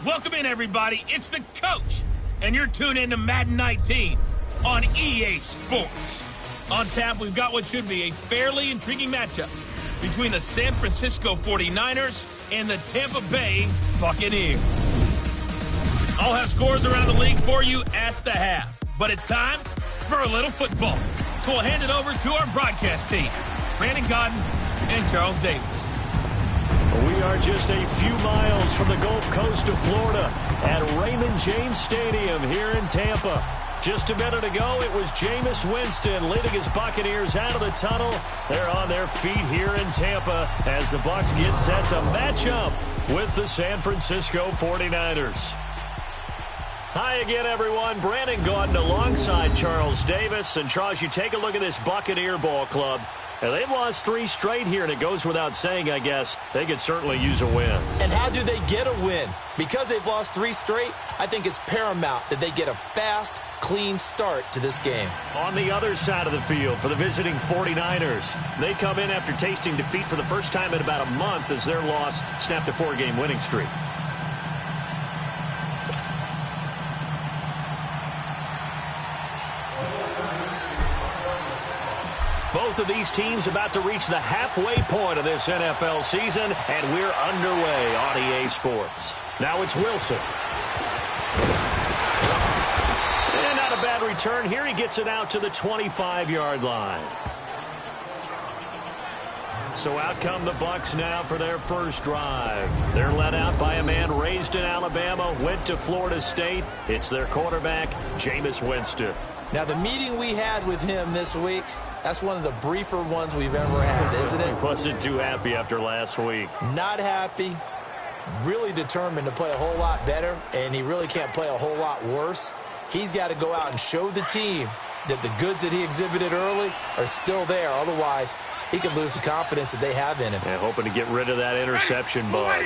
Welcome in, everybody. It's the coach, and you're tuned in to Madden 19 on EA Sports. On tap, we've got what should be a fairly intriguing matchup between the San Francisco 49ers and the Tampa Bay Buccaneers. I'll have scores around the league for you at the half, but it's time for a little football. So we'll hand it over to our broadcast team, Brandon Godden and Charles Davis. We are just a few miles from the Gulf Coast of Florida at Raymond James Stadium here in Tampa. Just a minute ago, it was Jameis Winston leading his Buccaneers out of the tunnel. They're on their feet here in Tampa as the Bucs get set to match up with the San Francisco 49ers. Hi again, everyone. Brandon Gaudin alongside Charles Davis. And Charles, you take a look at this Buccaneer ball club. And they've lost 3 straight here, and it goes without saying, I guess, they could certainly use a win. And how do they get a win? Because they've lost 3 straight, I think it's paramount that they get a fast, clean start to this game. On the other side of the field for the visiting 49ers, they come in after tasting defeat for the first time in about a month as their loss snapped a 4-game winning streak. Both of these teams about to reach the halfway point of this NFL season, and we're underway on EA Sports. Now it's Wilson. And not a bad return here. He gets it out to the 25-yard line. So out come the Bucs now for their first drive. They're led out by a man raised in Alabama, went to Florida State. It's their quarterback, Jameis Winston. Now, the meeting we had with him this week, that's one of the briefer ones we've ever had, isn't it? Wasn't too happy after last week. Not happy. Really determined to play a whole lot better, and he really can't play a whole lot worse. He's got to go out and show the team that the goods that he exhibited early are still there. Otherwise, he could lose the confidence that they have in him. And hoping to get rid of that interception bug.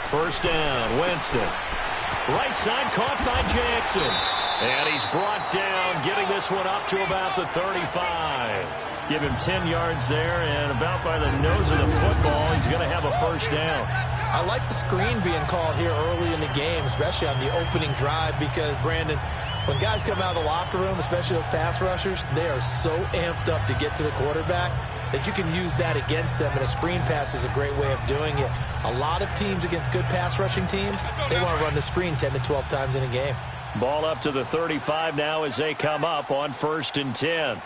First down, Winston. Right side caught by Jackson. And he's brought down, getting this one up to about the 35. Give him 10 yards there, and about by the nose of the football, he's going to have a first down. I like the screen being called here early in the game, especially on the opening drive, because, Brandon, when guys come out of the locker room, especially those pass rushers, they are so amped up to get to the quarterback that you can use that against them, and a screen pass is a great way of doing it. A lot of teams against good pass rushing teams, they want to run the screen 10 to 12 times in a game. Ball up to the 35 now as they come up on 1st and 10.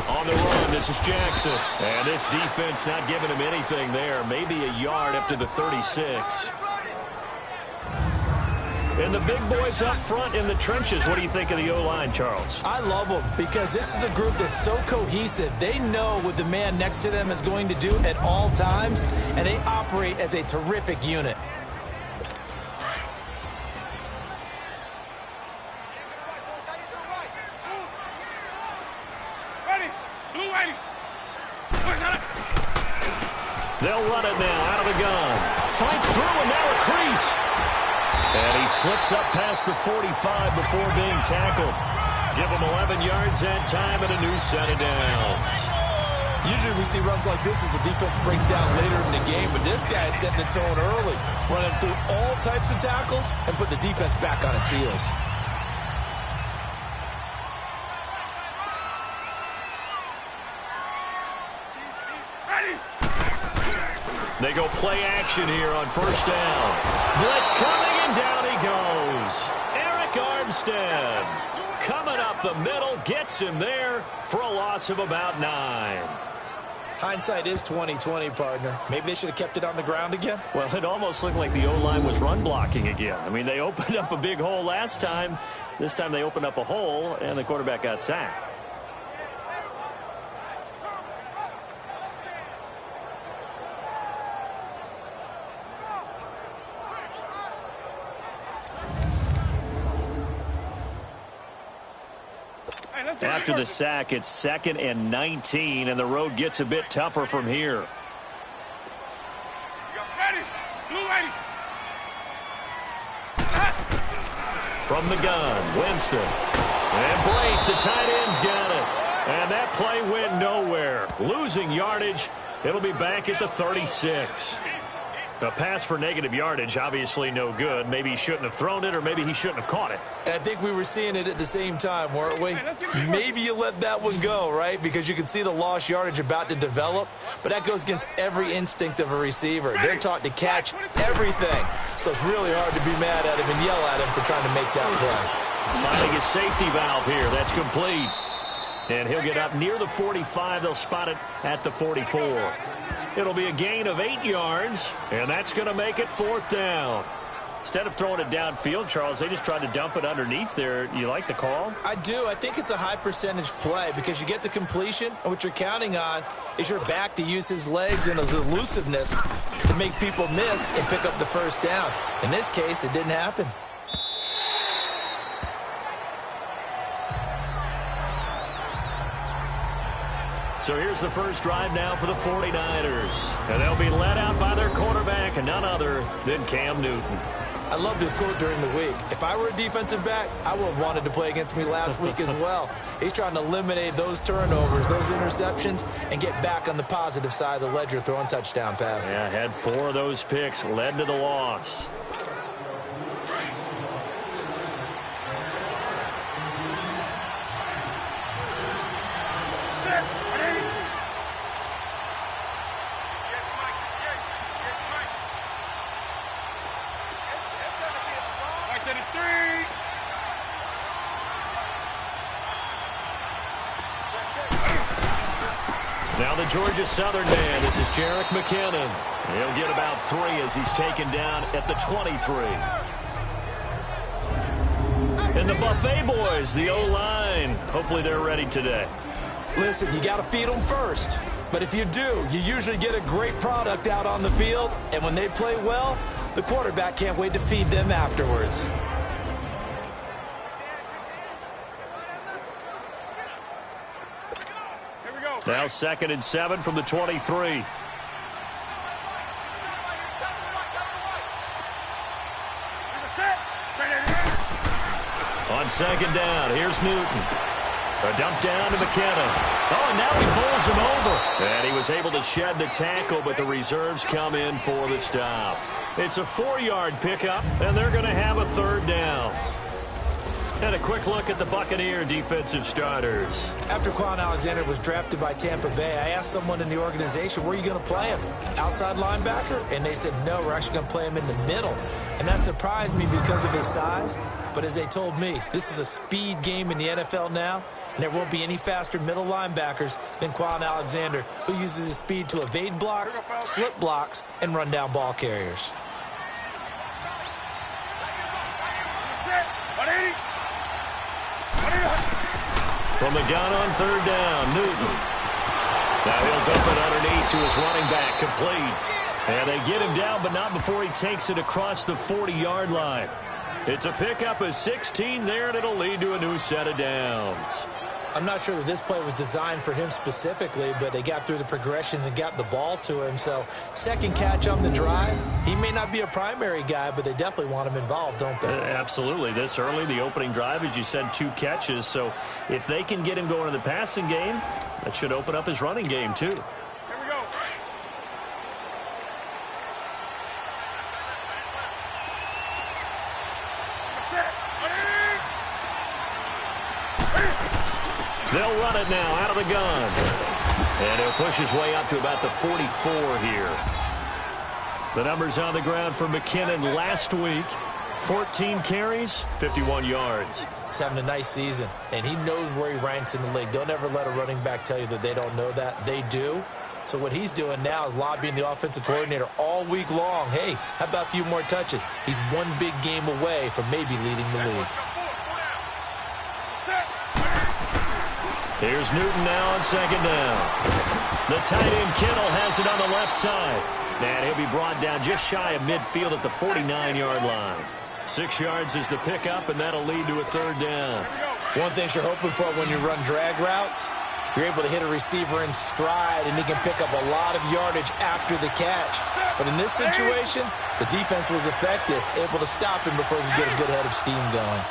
On the run, this is Jackson. And this defense not giving him anything there. Maybe a yard up to the 36. And the big boys up front in the trenches. What do you think of the O-line, Charles? I love them because this is a group that's so cohesive. They know what the man next to them is going to do at all times, and they operate as a terrific unit. They'll run it now out of the gun. Fights through, and now a crease. And he slips up past the 45 before being tackled. Give him 11 yards that time and a new set of downs. Usually we see runs like this as the defense breaks down later in the game, but this guy is setting the tone early, running through all types of tackles and put the defense back on its heels. They go play action here on first down. Blitz coming, and down he goes. Eric Armstead coming up the middle, gets him there for a loss of about 9. Hindsight is 20/20, partner. Maybe they should have kept it on the ground again. Well, it almost looked like the O-line was run blocking again. I mean, they opened up a big hole last time. This time they opened up a hole, and the quarterback got sacked. After the sack, it's 2nd and 19, and the road gets a bit tougher from here. From the gun, Winston. And Blake, the tight end's got it. And that play went nowhere. Losing yardage It'll be back at the 36. A pass for negative yardage, obviously no good. Maybe he shouldn't have thrown it, or maybe he shouldn't have caught it. And I think we were seeing it at the same time, weren't we? Maybe you let that one go, right? Because you can see the lost yardage about to develop. But that goes against every instinct of a receiver. They're taught to catch everything. So it's really hard to be mad at him and yell at him for trying to make that play. Finding his safety valve here. That's complete. And he'll get up near the 45. They'll spot it at the 44. It'll be a gain of 8 yards, and that's going to make it 4th down. Instead of throwing it downfield, Charles, they just tried to dump it underneath there. You like the call? I do. I think it's a high percentage play because you get the completion, and what you're counting on is your back to use his legs and his elusiveness to make people miss and pick up the first down. In this case, it didn't happen. So here's the first drive now for the 49ers. And they'll be led out by their quarterback, and none other than Cam Newton. I loved his quote during the week. If I were a defensive back, I would have wanted to play against me last week as well. He's trying to eliminate those turnovers, those interceptions, and get back on the positive side of the ledger throwing touchdown passes. Yeah, had 4 of those picks, led to the loss. Now the Georgia Southern man, this is Jerick McKinnon. He'll get about 3 as he's taken down at the 23. And the Buffet boys, the O-line, hopefully they're ready today. Listen, you got to feed them first. But if you do, you usually get a great product out on the field. And when they play well, the quarterback can't wait to feed them afterwards. Now 2nd and 7 from the 23. On 2nd down, here's Newton. A dump down to McKinnon. Oh, and now he bowls him over. And he was able to shed the tackle, but the reserves come in for the stop. It's a 4-yard pickup, and they're going to have a 3rd down. And a quick look at the Buccaneer defensive starters. After Quan Alexander was drafted by Tampa Bay, I asked someone in the organization, where are you going to play him? Outside linebacker? And they said, no, we're actually going to play him in the middle. And that surprised me because of his size. But as they told me, this is a speed game in the NFL now, and there won't be any faster middle linebackers than Quan Alexander, who uses his speed to evade blocks, slip blocks, and run down ball carriers. From the gun on 3rd down, Newton. Now he'll dump it underneath to his running back, complete. And they get him down, but not before he takes it across the 40-yard line. It's a pickup of 16 there, and it'll lead to a new set of downs. I'm not sure that this play was designed for him specifically, but they got through the progressions and got the ball to him. So, 2nd catch on the drive. He may not be a primary guy, but they definitely want him involved, don't they? Absolutely. This early, the opening drive, as you said, 2 catches. So, if they can get him going in the passing game, that should open up his running game, too. They'll run it now out of the gun. And he'll push his way up to about the 44 here. The numbers on the ground for McKinnon last week. 14 carries, 51 yards. He's having a nice season, and he knows where he ranks in the league. Don't ever let a running back tell you that they don't know that. They do. So what he's doing now is lobbying the offensive coordinator all week long. Hey, how about a few more touches? He's one big game away from maybe leading the league. Here's Newton now on 2nd down. The tight end Kittle has it on the left side. And he'll be brought down just shy of midfield at the 49-yard line. 6 yards is the pickup, and that'll lead to a 3rd down. One thing you're hoping for when you run drag routes, you're able to hit a receiver in stride, and he can pick up a lot of yardage after the catch. But in this situation, the defense was effective, able to stop him before he could get a good head of steam going.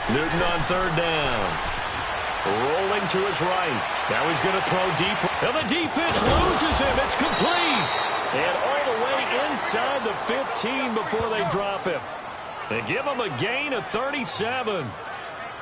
Newton on 3rd down. Rolling to his right. Now he's going to throw deep. And the defense loses him. It's complete. And all the way inside the 15 before they drop him. They give him a gain of 37.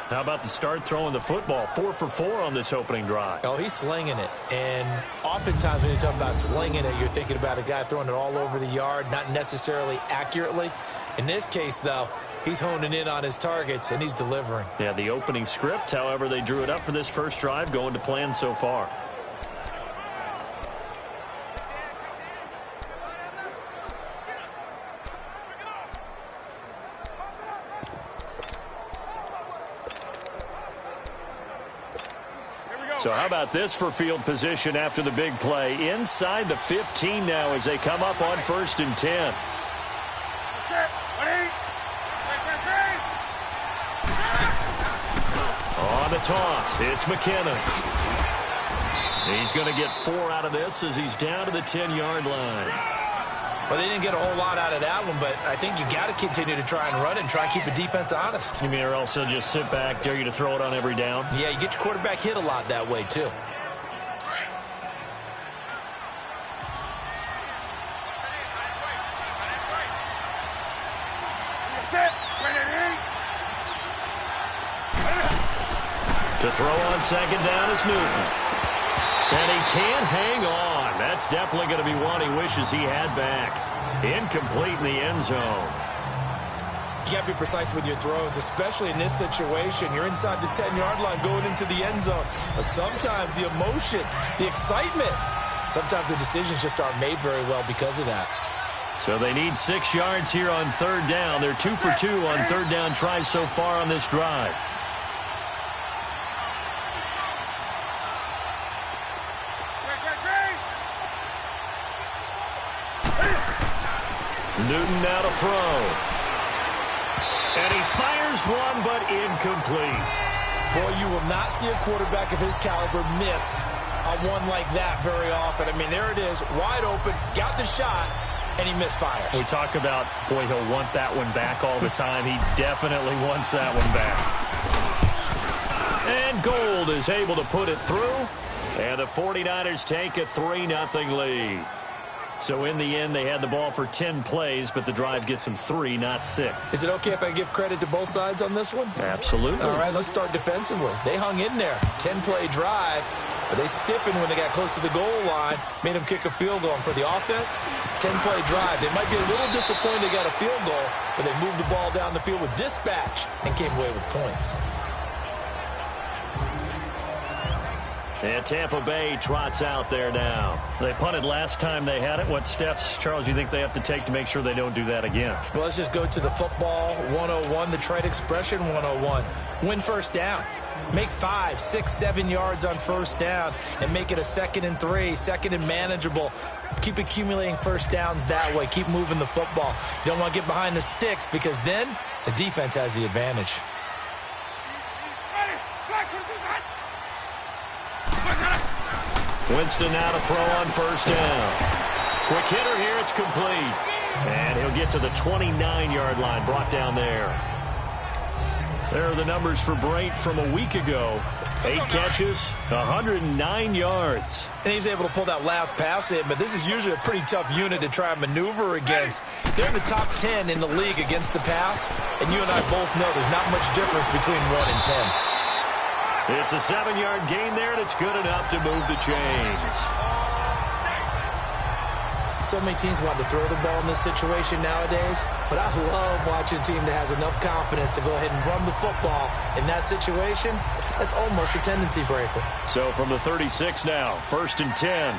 How about the start throwing the football? 4 for 4 on this opening drive. Oh, he's slinging it. And oftentimes when you talk about slinging it, you're thinking about a guy throwing it all over the yard, not necessarily accurately. In this case, though, he's honing in on his targets, and he's delivering. Yeah, the opening script, however, they drew it up for this first drive, going to plan so far. So how about this for field position after the big play? Inside the 15 now as they come up on 1st and 10. On the toss, it's McKinnon. He's going to get 4 out of this as he's down to the 10-yard line. Well, they didn't get a whole lot out of that one, but I think you got to continue to try and run and try and keep the defense honest. You mean or else they'll just sit back, dare you to throw it on every down? Yeah, you get your quarterback hit a lot that way, too. To throw on 2nd down is Newton. And he can't hang on. That's definitely going to be one he wishes he had back. Incomplete in the end zone. You got to be precise with your throws, especially in this situation. You're inside the 10-yard line going into the end zone. But sometimes the emotion, the excitement, sometimes the decisions just aren't made very well because of that. So they need 6 yards here on 3rd down. They're 2 for 2 on 3rd down tries so far on this drive. Newton now to throw. And he fires one, but incomplete. Boy, you will not see a quarterback of his caliber miss a one like that very often. I mean, there it is, wide open, got the shot, and he misfires. We talk about, boy, he'll want that one back all the time. He definitely wants that one back. And Gold is able to put it through. And the 49ers take a 3-0 lead. So in the end, they had the ball for 10 plays, but the drive gets them 3, not 6. Is it okay if I give credit to both sides on this one? Absolutely. All right, let's start defensively. They hung in there. 10-play drive, but they stiffened when they got close to the goal line, made them kick a field goal. And for the offense, 10-play drive. They might be a little disappointed they got a field goal, but they moved the ball down the field with dispatch and came away with points. And Tampa Bay trots out there now. They punted last time they had it. What steps, Charles, you think they have to take to make sure they don't do that again? Well, let's just go to the football 101, the trade expression 101. Win 1st down. Make 5, 6, 7 yards on 1st down and make it a 2nd and 3, 2nd and manageable. Keep accumulating 1st downs that way. Keep moving the football. You don't want to get behind the sticks because then the defense has the advantage. Winston now to throw on 1st down. Quick hitter here, it's complete. And he'll get to the 29-yard line, brought down there. There are the numbers for Brate from a week ago. 8 catches, 109 yards. And he's able to pull that last pass in, but this is usually a pretty tough unit to try and maneuver against. They're in the top 10 in the league against the pass, and you and I both know there's not much difference between 1 and 10. It's a 7-yard gain there, and it's good enough to move the chains. So many teams want to throw the ball in this situation nowadays, but I love watching a team that has enough confidence to go ahead and run the football. In that situation, that's almost a tendency breaker. So from the 36 now, 1st and 10.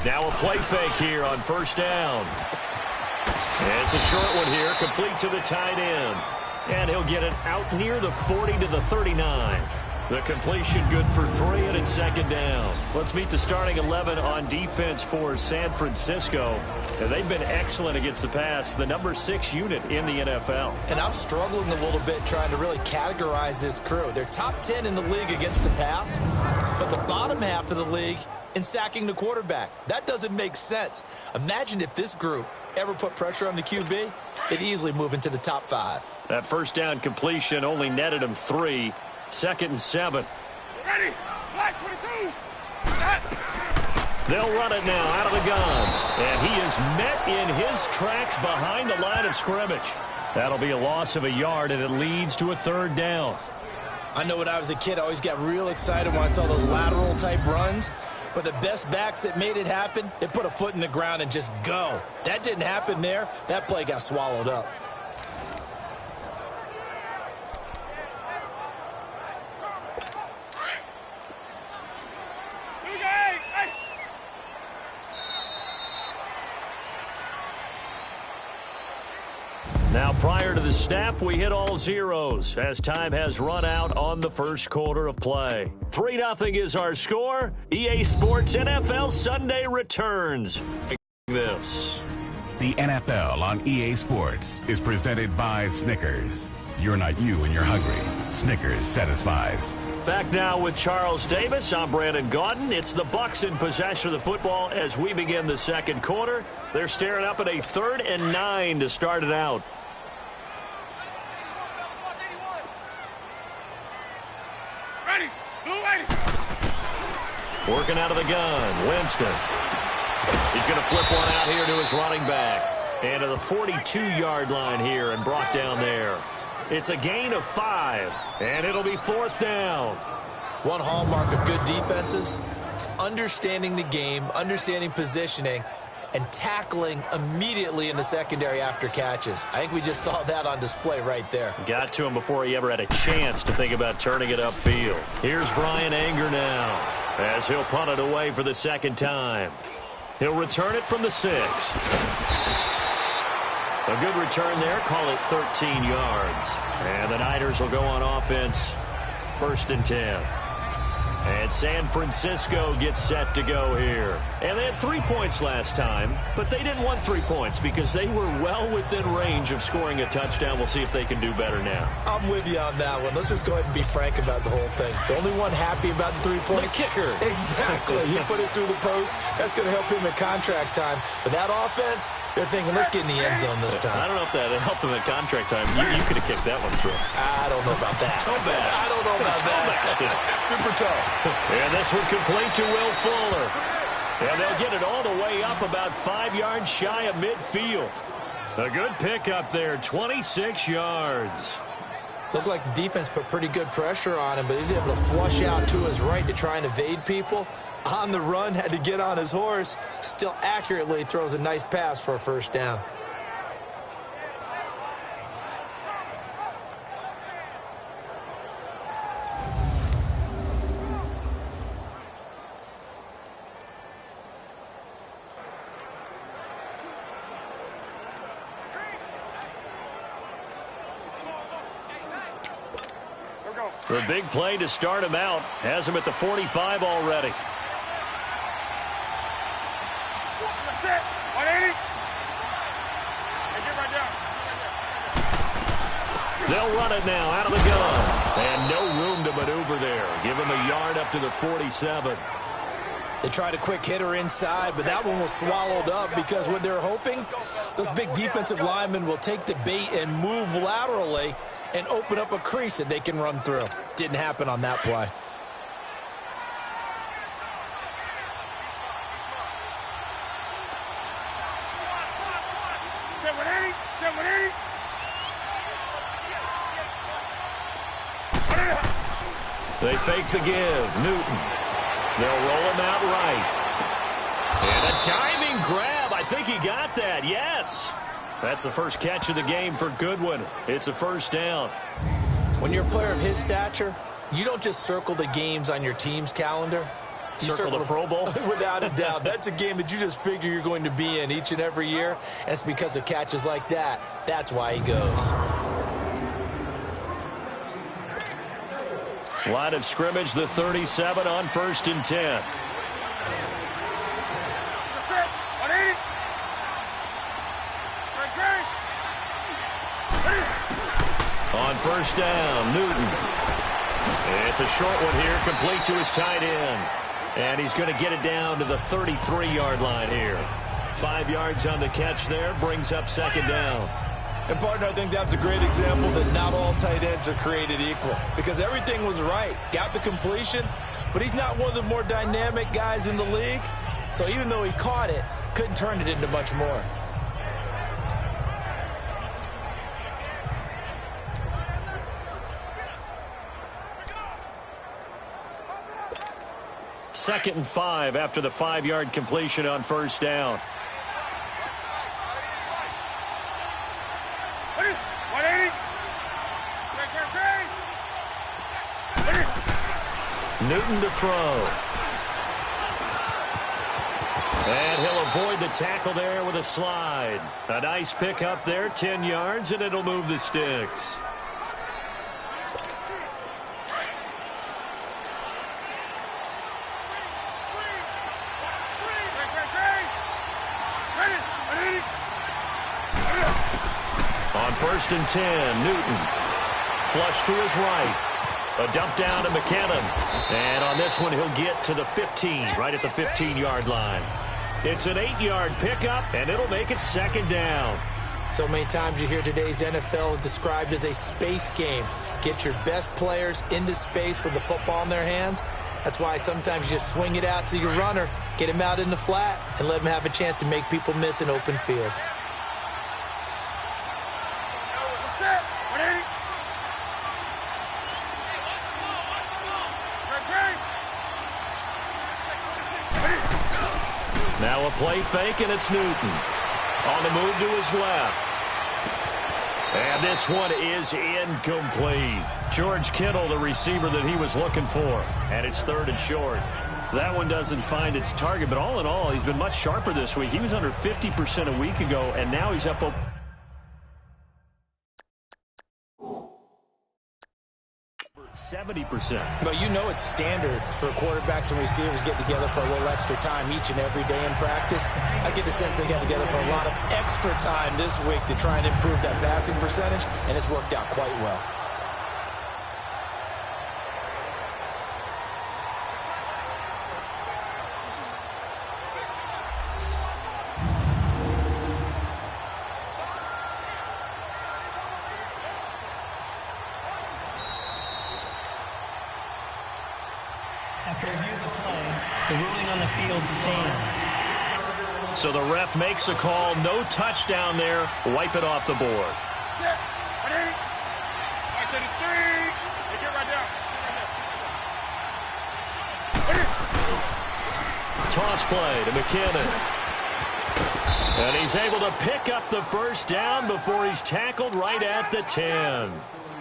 Now a play fake here on 1st down. And it's a short one here, complete to the tight end. And he'll get it out near the 40 to the 39. The completion good for 3, and it's 2nd down. Let's meet the starting 11 on defense for San Francisco. And they've been excellent against the pass, the number 6 unit in the NFL. And I'm struggling a little bit trying to really categorize this crew. They're top 10 in the league against the pass, but the bottom half of the league in sacking the quarterback. That doesn't make sense. Imagine if this group ever put pressure on the QB, they'd easily move into the top 5. That first down completion only netted him 3. 2nd and 7. Ready? Black 22. They'll run it now out of the gun. And he is met in his tracks behind the line of scrimmage. That'll be a loss of a yard, and it leads to a 3rd down. I know when I was a kid, I always got real excited when I saw those lateral-type runs. But the best backs that made it happen, they put a foot in the ground and just go. That didn't happen there. That play got swallowed up. Now, prior to the snap, we hit all zeros as time has run out on the first quarter of play. 3-0 is our score. EA Sports NFL Sunday returns. This. The NFL on EA Sports is presented by Snickers. You're not you when you're hungry. Snickers satisfies. Back now with Charles Davis. I'm Brandon Gaudin. It's the Bucs in possession of the football as we begin the second quarter. They're staring up at a 3rd and 9 to start it out. Working out of the gun, Winston. He's going to flip one out here to his running back. And to the 42-yard line here and brought down there. It's a gain of 5, and it'll be 4th down. One hallmark of good defenses is understanding the game, understanding positioning, and tackling immediately in the secondary after catches. I think we just saw that on display right there. Got to him before he ever had a chance to think about turning it upfield. Here's Brian Anger now as he'll punt it away for the 2nd time. He'll return it from the 6. A good return there. Call it 13 yards. And the Niners will go on offense. 1st and 10. And San Francisco gets set to go here. And they had 3 points last time, but they didn't want 3 points because they were well within range of scoring a touchdown. We'll see if they can do better now. I'm with you on that one. Let's just go ahead and be frank about the whole thing. The only one happy about the 3-point. The kicker. Exactly. He put it through the post. That's going to help him in contract time. But that offense, they're thinking, let's get in the end zone this time. I don't know if that helped him in contract time. You could have kicked that one through. I don't know about that. Toe bash. I don't know about that. Super toe. And this one complete to Will Fuller. And they'll get it all the way up about 5 yards shy of midfield. A good pickup there, 26 yards. Looked like the defense put pretty good pressure on him, but he's able to flush out to his right to try and evade people. On the run, had to get on his horse. Still accurately throws a nice pass for a 1st down. The big play to start him out has him at the 45 already. They'll run it now out of the gun. And no room to maneuver there. Give him a yard up to the 47. They tried a quick hitter inside, but that one was swallowed up because what they're hoping, those big defensive linemen will take the bait and move laterally and open up a crease that they can run through. Didn't happen on that play. They fake the give. Newton. They'll roll him out right. And a diving grab. I think he got that. Yes. That's the first catch of the game for Goodwin. It's a 1st down. When you're a player of his stature, you don't just circle the games on your team's calendar. You circle the Pro Bowl? Without a doubt. That's a game that you just figure you're going to be in each and every year. And it's because of catches like that. That's why he goes. Line of scrimmage, the 37 on 1st and 10. On 1st down, Newton. It's a short one here, complete to his tight end. And he's going to get it down to the 33-yard line here. 5 yards on the catch there, brings up second down. And, partner, I think that's a great example that not all tight ends are created equal because everything was right. Got the completion, but he's not one of the more dynamic guys in the league. So even though he caught it, couldn't turn it into much more. Second and 5 after the 5-yard completion on first down. Newton to throw. And he'll avoid the tackle there with a slide. A nice pick up there, 10 yards, and it'll move the sticks. On first and 10, Newton. Flush to his right. A dump down to McKinnon. And on this one, he'll get to the 15, right at the 15-yard line. It's an 8-yard pickup, and it'll make it second down. So many times you hear today's NFL described as a space game. Get your best players into space with the football in their hands. That's why sometimes you just swing it out to your runner, get him out in the flat, and let him have a chance to make people miss an open field. Now a play fake, and it's Newton. On the move to his left. And this one is incomplete. George Kittle, the receiver that he was looking for. And it's third and short. That one doesn't find its target, but all in all, he's been much sharper this week. He was under 50% a week ago, and now he's up 70%. But you know it's standard for quarterbacks and receivers get together for a little extra time each and every day in practice. I get the sense they got together for a lot of extra time this week to try and improve that passing percentage, and it's worked out quite well. After review of the play, the ruling on the field stands. So the ref makes a call. No touchdown there. Wipe it off the board. Toss play to McKinnon. And he's able to pick up the first down before he's tackled right at the 10.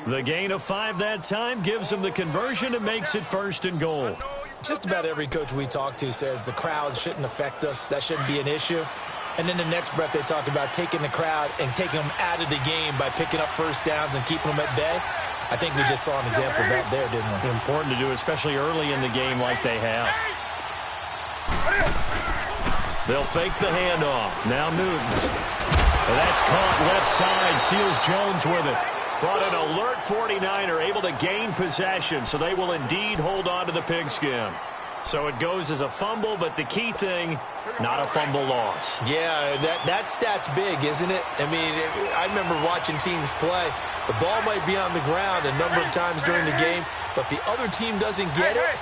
The gain of 5 that time gives him the conversion and makes it first and goal. Just about every coach we talk to says the crowd shouldn't affect us. That shouldn't be an issue. And then the next breath they talk about taking the crowd and taking them out of the game by picking up first downs and keeping them at bay. I think we just saw an example of that there, didn't we? Important to do, especially early in the game like they have. They'll fake the handoff. Now Newton. That's caught left side. Seals Jones with it. But an alert 49er able to gain possession, so they will indeed hold on to the pigskin. So it goes as a fumble, but the key thing, not a fumble loss. Yeah, that stat's big, isn't it? I mean, I remember watching teams play. The ball might be on the ground a number of times during the game, but the other team doesn't get it.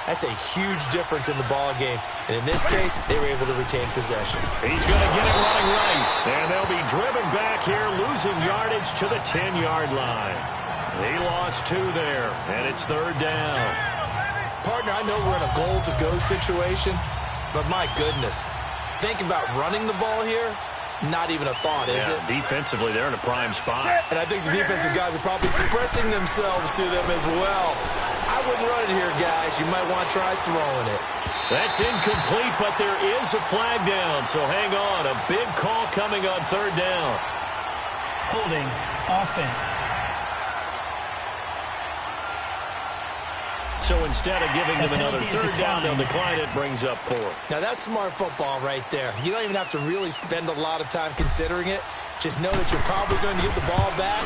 That's a huge difference in the ball game. And in this case, they were able to retain possession. He's going to get it running right. And they'll be driven back here, losing yardage to the 10-yard line. He lost 2 there, and it's third down. Partner, I know we're in a goal-to-go situation, but my goodness, think about running the ball here. Not even a thought, is it? Defensively, they're in a prime spot. And I think the defensive guys are probably expressing themselves to them as well. I wouldn't run it here, guys. You might want to try throwing it. That's incomplete, but there is a flag down, so hang on. A big call coming on third down. Holding offense. So instead of giving them another third down, they'll decline it, brings up 4. Now that's smart football right there. You don't even have to really spend a lot of time considering it. Just know that you're probably going to get the ball back.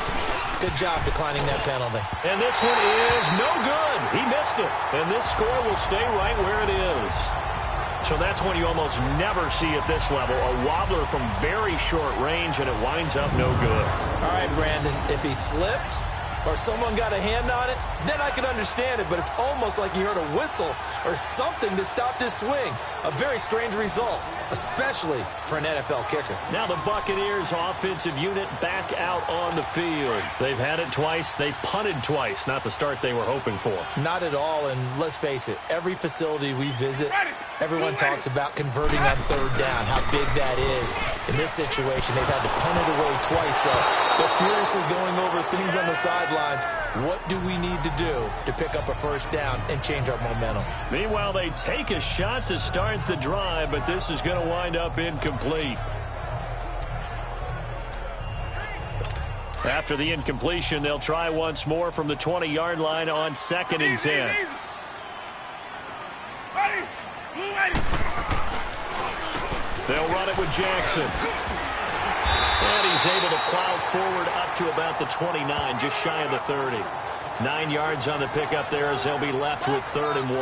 Good job declining that penalty. And this one is no good. He missed it. And this score will stay right where it is. So that's one you almost never see at this level. A wobbler from very short range, and it winds up no good. All right, Brandon, if he slipped or someone got a hand on it, then I can understand it, but it's almost like he heard a whistle or something that stopped his swing. A very strange result, especially for an NFL kicker. Now the Buccaneers offensive unit back out on the field. They've had it twice. They've punted twice. Not the start they were hoping for. Not at all, and let's face it, every facility we visit, everyone talks about converting on third down, how big that is. In this situation, they've had to punt it away twice, so they're furiously going over things on the sidelines. What do we need to do to pick up a first down and change our momentum? Meanwhile, they take a shot to start the drive, but this is going to wind up incomplete. After the incompletion, they'll try once more from the 20-yard line on 2nd and 10. They'll run it with Jackson. And he's able to plow forward up to about the 29, just shy of the 30. 9 yards on the pickup there as they'll be left with 3rd and 1.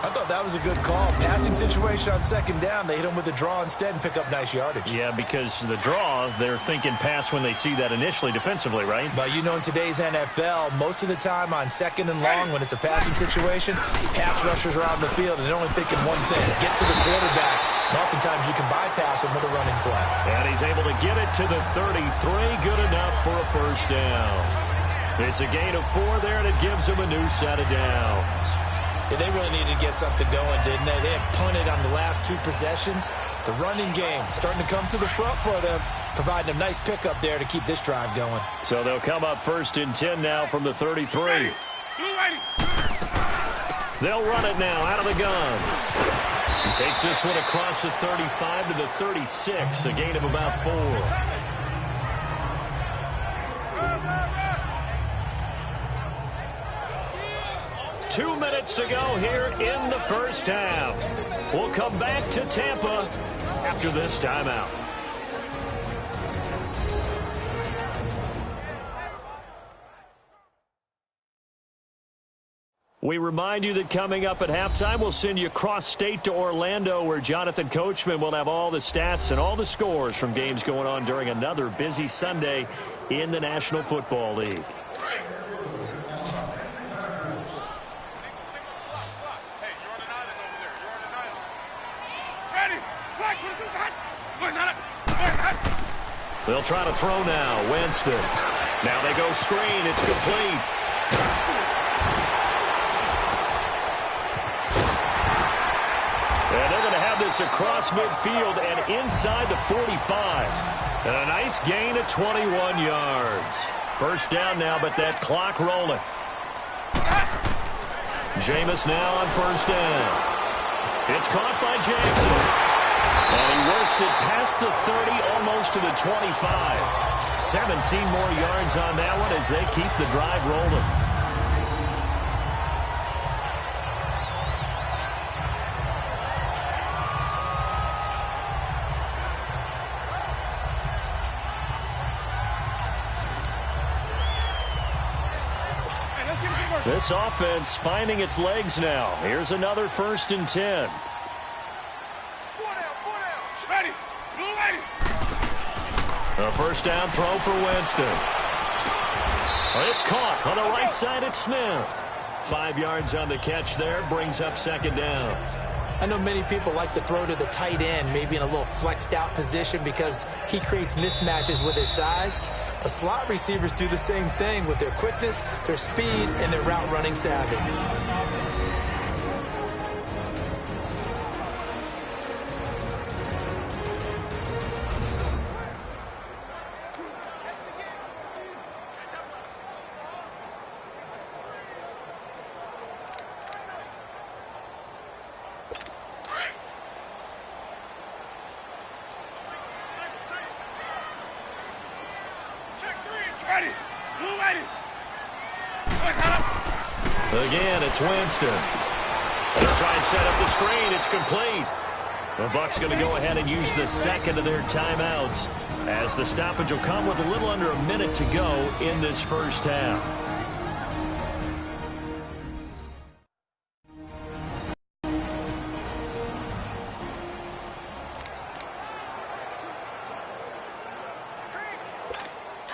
I thought that was a good call. Passing situation on 2nd down. They hit him with a draw instead and pick up nice yardage. Yeah, because the draw, they're thinking pass when they see that initially defensively, right? But you know, in today's NFL, most of the time on 2nd and long, when it's a passing situation, pass rushers are out in the field and they're only thinking one thing, get to the quarterback. And oftentimes you can bypass him with a running play. And he's able to get it to the 33. Good enough for a first down. It's a gain of 4 there, and it gives him a new set of downs. Yeah, they really needed to get something going, didn't they? They had punted on the last 2 possessions. The running game starting to come to the front for them, providing a nice pickup there to keep this drive going. So they'll come up 1st and 10 now from the 33. They'll run it now out of the gun. He takes this one across the 35 to the 36, a gain of about 4. 2 minutes to go here in the first half. We'll come back to Tampa after this timeout. We remind you that coming up at halftime, we'll send you cross-state to Orlando, where Jonathan Coachman will have all the stats and all the scores from games going on during another busy Sunday in the National Football League. They'll try to throw now. Winston. Now they go screen. It's complete. And they're going to have this across midfield and inside the 45. And a nice gain of 21 yards. First down now, but that clock rolling. Jameis now on first down. It's caught by Jackson. And he works it past the 30, almost to the 25. 17 more yards on that one as they keep the drive rolling. This offense finding its legs now. Here's another 1st and 10. A first down throw for Winston. It's caught on the right side at Smith. 5 yards on the catch there, brings up 2nd down. I know many people like to throw to the tight end, maybe in a little flexed out position because he creates mismatches with his size. But slot receivers do the same thing with their quickness, their speed, and their route running savvy. Again, it's Winston. They'll try and set up the screen. It's complete. The Bucs going to go ahead and use the second of their timeouts, as the stoppage will come with a little under a minute to go in this first half.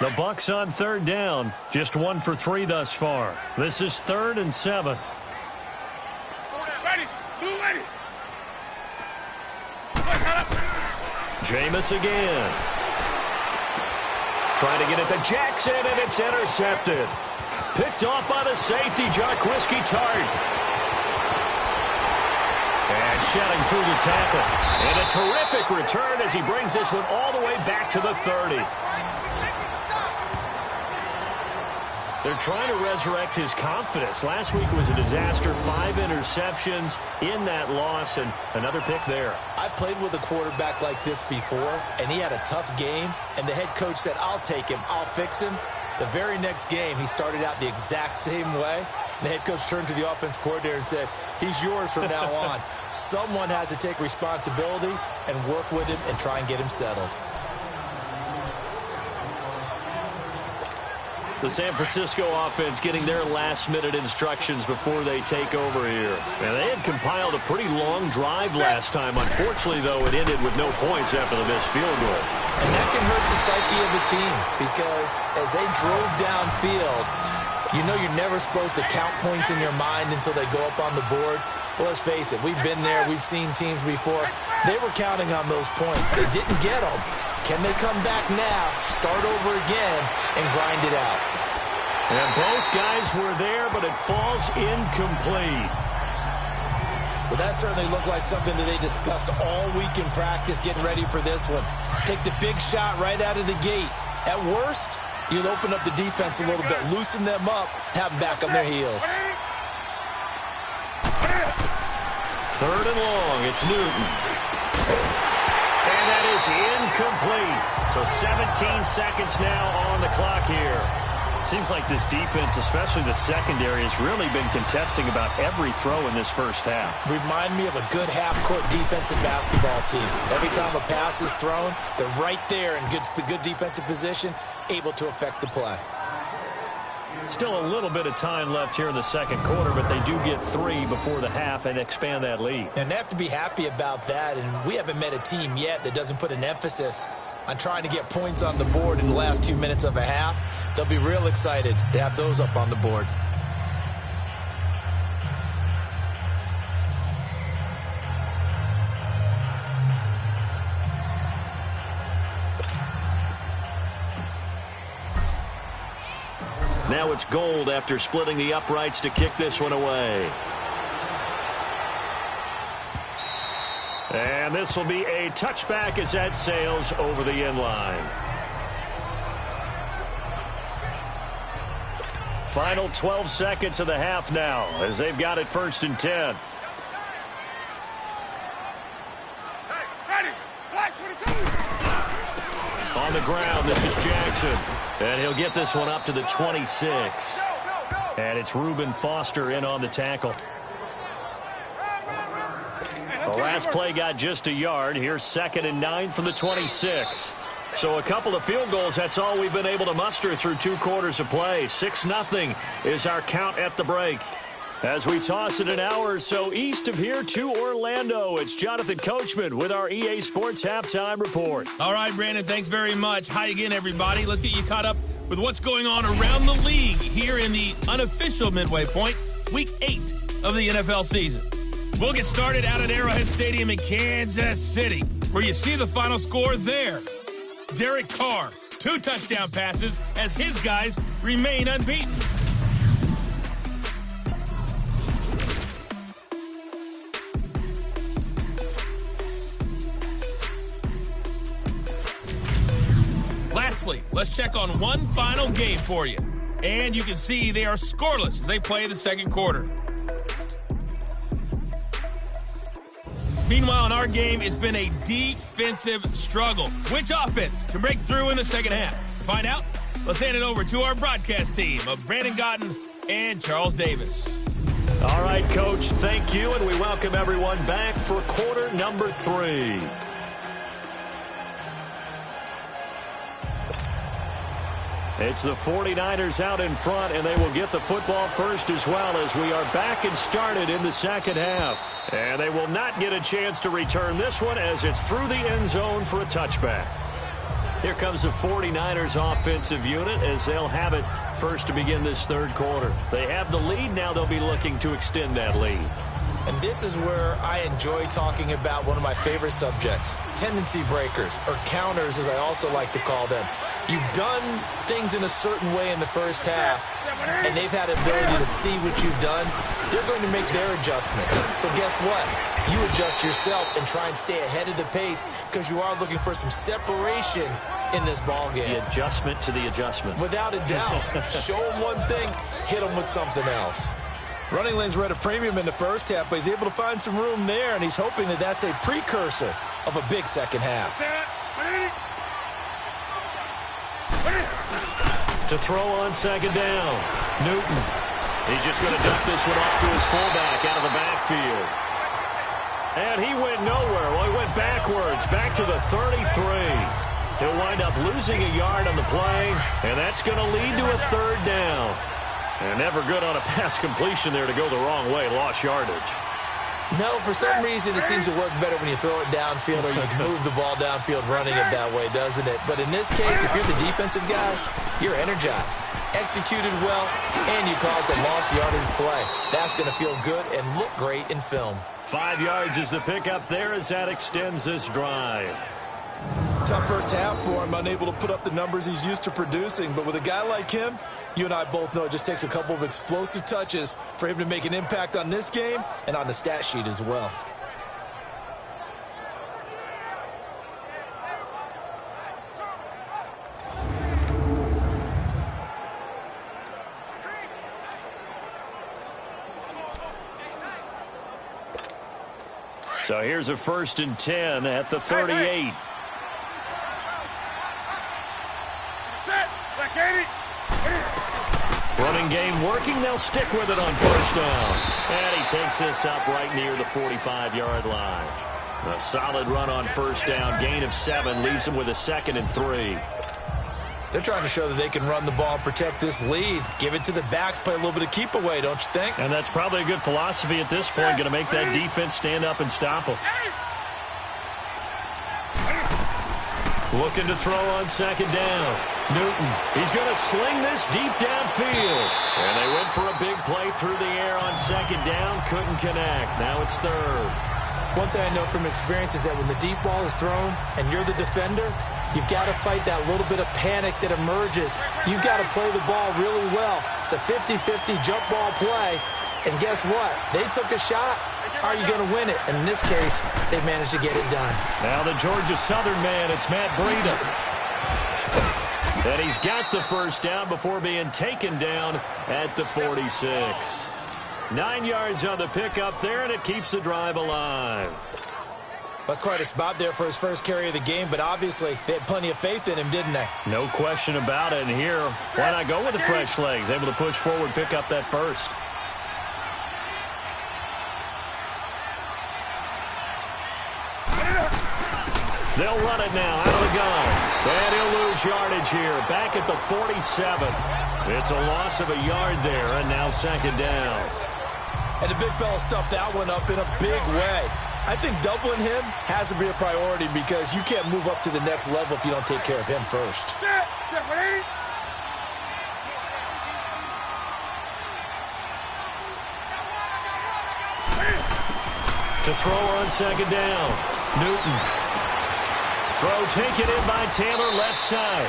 The Bucs on third down. Just 1 for 3 thus far. This is 3rd and 7. Ready. Blue ready. Jameis again. Trying to get it to Jackson, and it's intercepted. Picked off by the safety, Jarquiski Tart. And shouting through the tackle. And a terrific return as he brings this one all the way back to the 30. They're trying to resurrect his confidence. Last week was a disaster. 5 interceptions in that loss, and another pick there. I played with a quarterback like this before, and he had a tough game, and the head coach said, I'll take him, I'll fix him. The very next game, he started out the exact same way. And the head coach turned to the offense coordinator and said, he's yours from now on. Someone has to take responsibility and work with him and try and get him settled. The San Francisco offense getting their last-minute instructions before they take over here. And they had compiled a pretty long drive last time. Unfortunately, though, it ended with no points after the missed field goal. And that can hurt the psyche of the team because as they drove downfield, you know you're never supposed to count points in your mind until they go up on the board. Well, let's face it, we've been there. We've seen teams before. They were counting on those points. They didn't get them. Can they come back now, start over again, and grind it out? And both guys were there, but it falls incomplete. Well, that certainly looked like something that they discussed all week in practice getting ready for this one. Take the big shot right out of the gate. At worst, you'll open up the defense a little bit, loosen them up, have them back on their heels. 3rd and long, it's Newton. And that is incomplete. So 17 seconds now on the clock here. Seems like this defense, especially the secondary, has really been contesting about every throw in this first half. Remind me of a good half-court defensive basketball team. Every time a pass is thrown, they're right there in good defensive position, able to affect the play. Still a little bit of time left here in the second quarter, but they do get 3 before the half and expand that lead. And they have to be happy about that, and we haven't met a team yet that doesn't put an emphasis on trying to get points on the board in the last 2 minutes of a half. They'll be real excited to have those up on the board. Now it's Gold after splitting the uprights to kick this one away. And this will be a touchback as that sails over the end line. Final 12 seconds of the half now as they've got it 1st and 10. Hey, ready. Black 22. On the ground, this is Jackson. And he'll get this one up to the 26. And it's Reuben Foster in on the tackle. The last play got just a yard. Here's 2nd and 9 from the 26. So a couple of field goals, that's all we've been able to muster through 2 quarters of play. 6-0 is our count at the break. As we toss it an hour or so east of here to Orlando, it's Jonathan Coachman with our EA Sports Halftime Report. All right, Brandon, thanks very much. Hi again, everybody. Let's get you caught up with what's going on around the league here in the unofficial midway point, Week 8 of the NFL season. We'll get started out at Arrowhead Stadium in Kansas City, where you see the final score there. Derek Carr, 2 touchdown passes as his guys remain unbeaten. Lastly, let's check on one final game for you. And you can see they are scoreless as they play the second quarter. Meanwhile, in our game, it's been a defensive struggle. Which offense can break through in the second half? To find out, let's hand it over to our broadcast team of Brandon Gotten and Charles Davis. All right, Coach, thank you, and we welcome everyone back for quarter number 3. It's the 49ers out in front, and they will get the football first as well as we are back and started in the second half. And they will not get a chance to return this one as it's through the end zone for a touchback. Here comes the 49ers offensive unit as they'll have it first to begin this third quarter. They have the lead. Now they'll be looking to extend that lead. And this is where I enjoy talking about one of my favorite subjects, tendency breakers, or counters as I also like to call them. You've done things in a certain way in the first half, and they've had the ability to see what you've done. They're going to make their adjustments. So guess what? You adjust yourself and try and stay ahead of the pace because you are looking for some separation in this ball game. The adjustment to the adjustment. Without a doubt. Show them one thing, hit them with something else. Running lanes were at a premium in the first half, but he's able to find some room there, and he's hoping that that's a precursor of a big second half. To throw on second down, Newton. He's just going to dump this one off to his fullback out of the backfield. And he went nowhere. Well, he went backwards, back to the 33. He'll wind up losing a yard on the play, and that's going to lead to a third down. And never good on a pass completion there to go the wrong way. Lost yardage. No, for some reason it seems to work better when you throw it downfield or you can move the ball downfield running it that way, doesn't it? But in this case, if you're the defensive guys, you're energized, executed well, and you caused a lost yardage play. That's going to feel good and look great in film. 5 yards is the pickup there as that extends this drive. Tough first half for him, unable to put up the numbers he's used to producing. But with a guy like him, you and I both know it just takes a couple of explosive touches for him to make an impact on this game and on the stat sheet as well. So here's a 1st and 10 at the 38. Running game working. They'll stick with it on first down. And he takes this up right near the 45-yard line. A solid run on first down. Gain of 7 leaves them with a 2nd and 3. They're trying to show that they can run the ball and protect this lead. Give it to the backs, play a little bit of keep away, don't you think? And that's probably a good philosophy at this point. Going to make that defense stand up and stop them. Looking to throw on second down. Newton, he's going to sling this deep downfield. And they went for a big play through the air on second down. Couldn't connect. Now it's third. One thing I know from experience is that when the deep ball is thrown and you're the defender, you've got to fight that little bit of panic that emerges. You've got to play the ball really well. It's a 50-50 jump ball play. And guess what? They took a shot. How are you going to win it? And in this case, they managed to get it done. Now the Georgia Southern man, it's Matt Breida. And he's got the first down before being taken down at the 46. 9 yards on the pickup there, and it keeps the drive alive. That's quite a spot there for his first carry of the game, but obviously they had plenty of faith in him, didn't they? No question about it. And here, why not go with the fresh legs? Able to push forward, pick up that first. They'll run it now out of the gun. And he'll lose yardage here. Back at the 47. It's a loss of a yard there, and now second down. And the big fella stuffed that one up in a big way. I think doubling him has to be a priority because you can't move up to the next level if you don't take care of him first. To throw on second down. Newton. Throw taken in by Taylor, left side.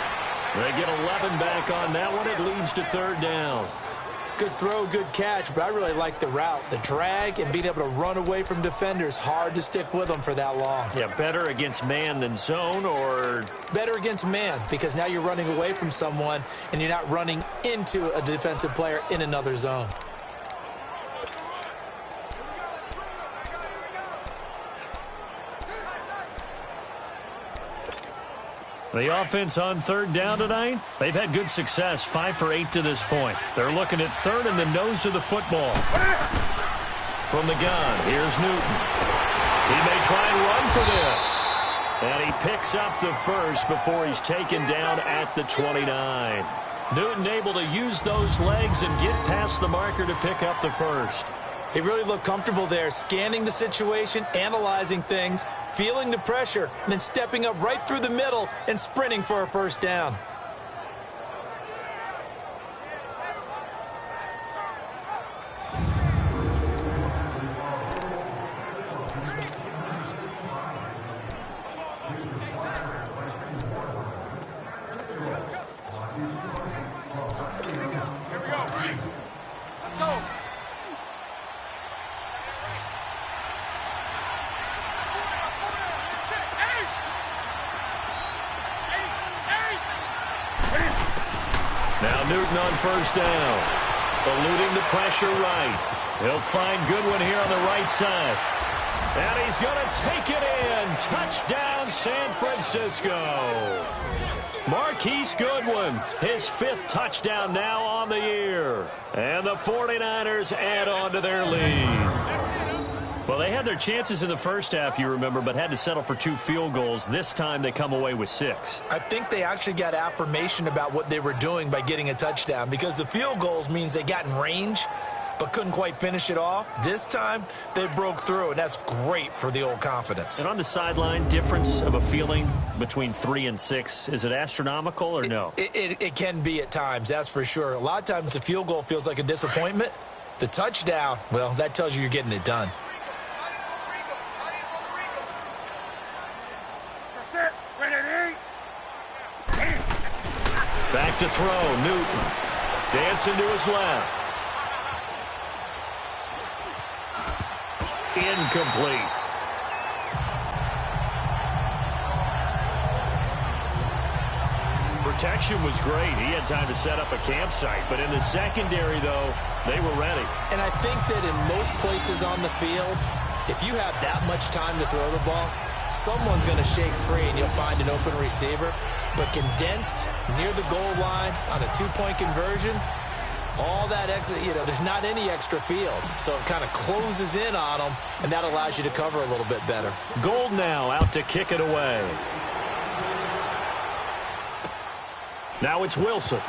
They get 11 back on that one. It leads to third down. Good throw, good catch, but I really like the route. The drag and being able to run away from defenders, hard to stick with them for that long. Yeah, better against man than zone, or? Better against man, because now you're running away from someone and you're not running into a defensive player in another zone. The offense on third down tonight, they've had good success, 5 for 8 to this point. They're looking at third in the nose of the football. From the gun, here's Newton. He may try and run for this. And he picks up the first before he's taken down at the 29. Newton able to use those legs and get past the marker to pick up the first. He really looked comfortable there, scanning the situation, analyzing things, feeling the pressure, and then stepping up right through the middle and sprinting for a first down. Now Newton on first down. Eluding the pressure right. He'll find Goodwin here on the right side. And he's going to take it in. Touchdown, San Francisco. Marquise Goodwin, his 5th touchdown now on the year. And the 49ers add on to their lead. Well, they had their chances in the first half, you remember, but had to settle for 2 field goals. This time they come away with 6. I think they actually got affirmation about what they were doing by getting a touchdown, because the field goals means they got in range but couldn't quite finish it off. This time they broke through, and that's great for the old confidence. And on the sideline, difference of a feeling between 3 and 6, is it astronomical or no? It can be at times, that's for sure. A lot of times the field goal feels like a disappointment. The touchdown, well, that tells you you're getting it done. Back to throw, Newton. Dancing to his left. Incomplete. Protection was great. He had time to set up a campsite, but in the secondary, though, they were ready. And I think that in most places on the field, if you have that much time to throw the ball, someone's going to shake free and you'll find an open receiver. But condensed near the goal line on a 2-point conversion, all that extra, there's not any extra field. So it kind of closes in on them, and that allows you to cover a little bit better. Gold now out to kick it away. Now it's Wilson.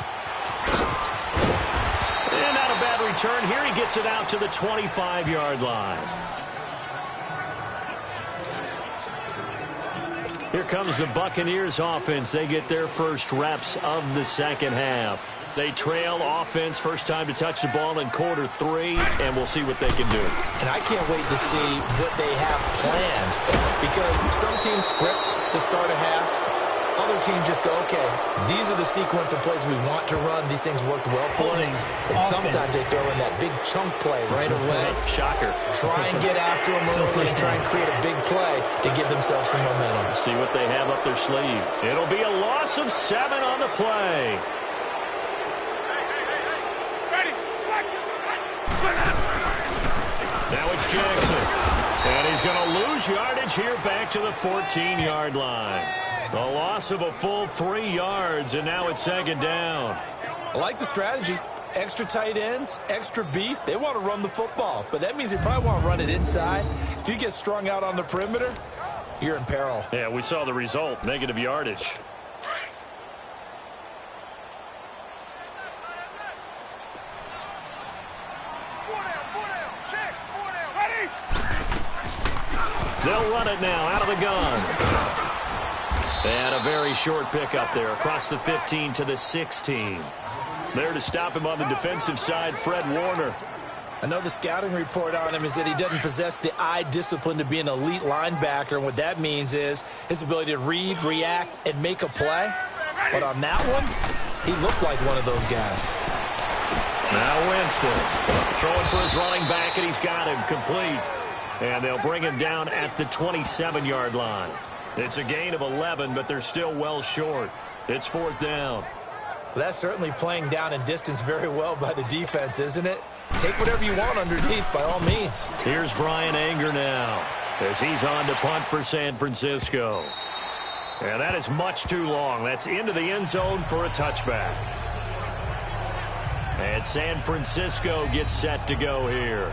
And not a bad return here. He gets it out to the 25-yard line. Here comes the Buccaneers offense. They get their first reps of the second half. They trail offense, first time to touch the ball in quarter 3, and we'll see what they can do. And I can't wait to see what they have planned, because some teams script to start a half. Other teams just go, okay, these are the sequence of plays we want to run. These things worked well for us. And sometimes they throw in that big chunk play right away. Shocker. Try and get after them early and try and create a big play to give themselves some momentum. See what they have up their sleeve. It'll be a loss of 7 on the play. Now it's Jackson. And he's going to lose yardage here back to the 14-yard line. A loss of a full 3 yards, and now it's second down. I like the strategy. Extra tight ends, extra beef. They want to run the football, but that means they probably want to run it inside. If you get strung out on the perimeter, you're in peril. Yeah, we saw the result, negative yardage. They'll run it now out of the gun. And a very short pickup there across the 15 to the 16. There to stop him on the defensive side, Fred Warner. I know the scouting report on him is that he doesn't possess the eye discipline to be an elite linebacker. And what that means is his ability to read, react, and make a play. But on that one, he looked like one of those guys. Now Winston throwing for his running back, and he's got him complete. And they'll bring him down at the 27-yard line. It's a gain of 11, but they're still well short. It's 4th down. Well, that's certainly playing down and distance very well by the defense, isn't it? Take whatever you want underneath, by all means. Here's Brian Anger now as he's on to punt for San Francisco. And that is much too long. That's into the end zone for a touchback. And San Francisco gets set to go here.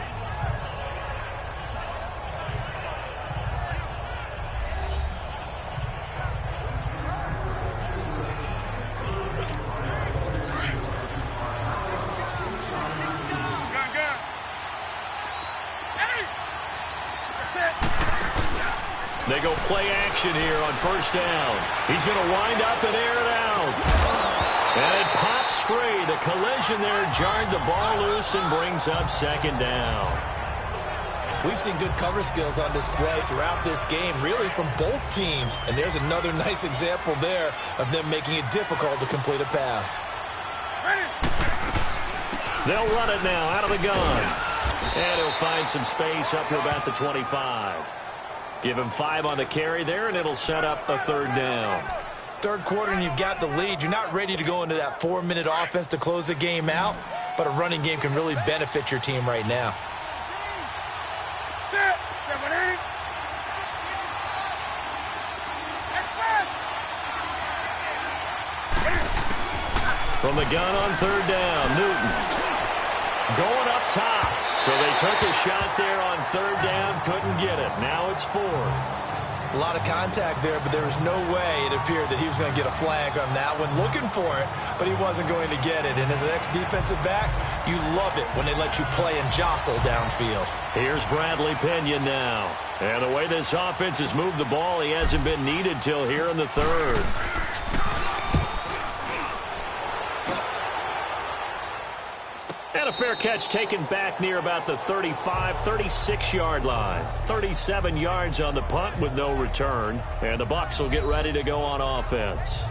they go play action here on first down. He's going to wind up and air it out. And it pops free. The collision there jarred the ball loose and brings up second down. We've seen good cover skills on display throughout this game, really from both teams. And there's another nice example there of them making it difficult to complete a pass. They'll run it now out of the gun. And he'll find some space up to about the 25. Give him 5 on the carry there, and it'll set up a third down. Third quarter, and you've got the lead. You're not ready to go into that 4-minute offense to close the game out, but a running game can really benefit your team right now. From the gun on third down, Newton. Going up top. So they took a shot there on third down, couldn't get it. Now it's 4. A lot of contact there, but there was no way it appeared that he was going to get a flag on that one. Looking for it, but he wasn't going to get it. And as an ex-defensive back, you love it when they let you play and jostle downfield. Here's Bradley Pena now. And the way this offense has moved the ball, he hasn't been needed till here in the third. And a fair catch taken back near about the 35, 36-yard line. 37 yards on the punt with no return. And the Bucs will get ready to go on offense.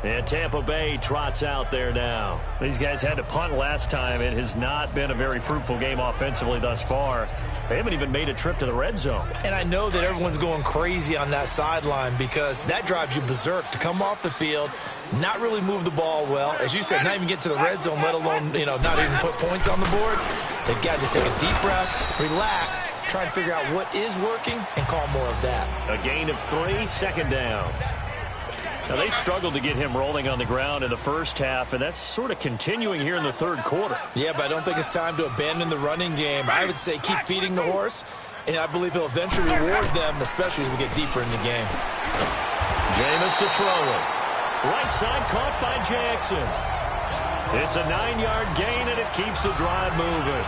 And Tampa Bay trots out there now. These guys had to punt last time. It has not been a very fruitful game offensively thus far. They haven't even made a trip to the red zone. And I know that everyone's going crazy on that sideline because that drives you berserk to come off the field, not really move the ball well. As you said, not even get to the red zone, let alone, not even put points on the board. They've got to just take a deep breath, relax, try and figure out what is working, and call more of that. A gain of 3, second down. Now, they struggled to get him rolling on the ground in the first half, and that's sort of continuing here in the third quarter. Yeah, but I don't think it's time to abandon the running game. I would say keep feeding the horse, and I believe he'll eventually reward them, especially as we get deeper in the game. Jameis to throw it. Right side caught by Jackson. It's a 9-yard gain, and it keeps the drive moving.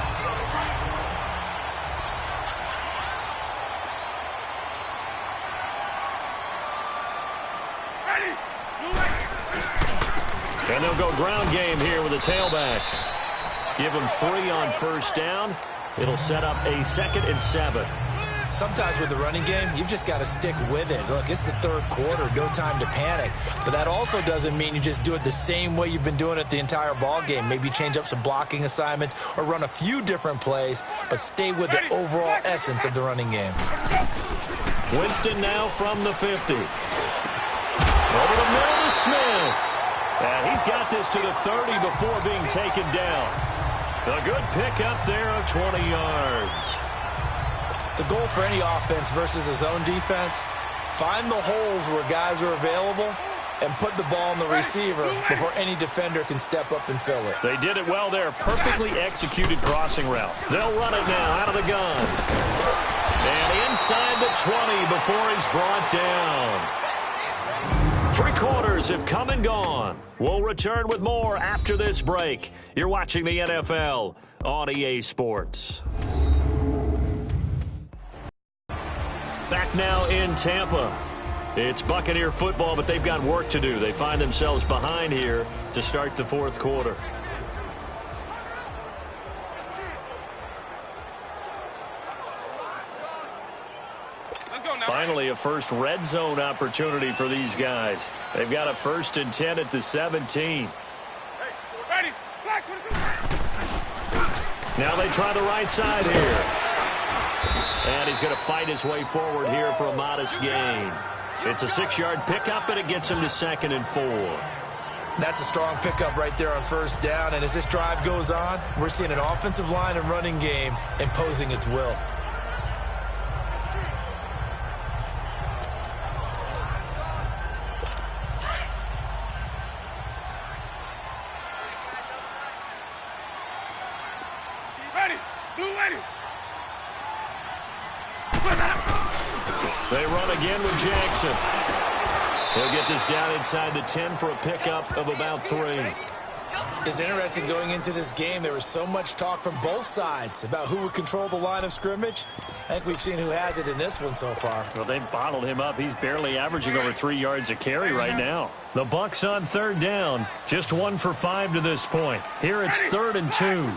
And they'll go ground game here with a tailback. Give them 3 on first down. It'll set up a 2nd and 7. Sometimes with the running game, you've just got to stick with it. Look, it's the third quarter, no time to panic. But that also doesn't mean you just do it the same way you've been doing it the entire ball game. Maybe change up some blocking assignments or run a few different plays, but stay with the overall essence of the running game. Winston now from the 50. Over the middle to Smith. And he's got this to the 30 before being taken down. A good pickup there of 20 yards. The goal for any offense versus a zone defense, find the holes where guys are available and put the ball on the receiver before any defender can step up and fill it. They did it well there. Perfectly executed crossing route. They'll run it now out of the gun. And inside the 20 before he's brought down. 3 quarters have come and gone. We'll return with more after this break. You're watching the NFL on EA Sports. Back now in Tampa. It's Buccaneer football, but they've got work to do. They find themselves behind here to start the fourth quarter. Finally, a first red zone opportunity for these guys. They've got a 1st and 10 at the 17. Now they try the right side here. And he's going to fight his way forward here for a modest gain. It's a 6-yard pickup, and it gets him to 2nd and 4. That's a strong pickup right there on first down. And as this drive goes on, we're seeing an offensive line and running game imposing its will. They run again with Jackson. He'll get this down inside the 10 for a pickup of about 3. It's interesting going into this game. There was so much talk from both sides about who would control the line of scrimmage. I think we've seen who has it in this one so far. Well, they bottled him up. He's barely averaging over 3 yards a carry right now. The Bucs on third down. Just 1 for 5 to this point. Here it's 3rd and 2.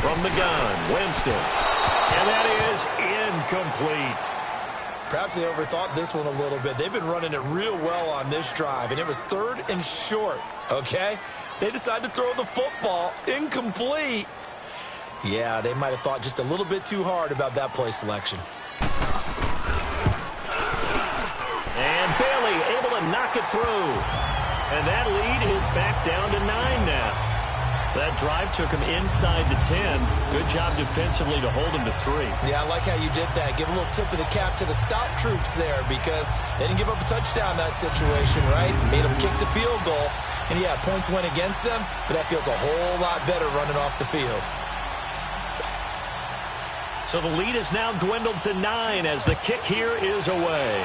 From the gun, Winston. And that is incomplete. Perhaps they overthought this one a little bit. They've been running it real well on this drive, and it was 3rd and short, okay? They decided to throw the football incomplete. Yeah, they might have thought just a little bit too hard about that play selection. And Bailey able to knock it through. And that lead is back down to 9 now. That drive took him inside the 10. Good job defensively to hold him to 3. Yeah, I like how you did that. Give a little tip of the cap to the stop troops there because they didn't give up a touchdown in that situation, right? Made them kick the field goal. And, yeah, points went against them, but that feels a whole lot better running off the field. So the lead is now dwindled to 9 as the kick here is away.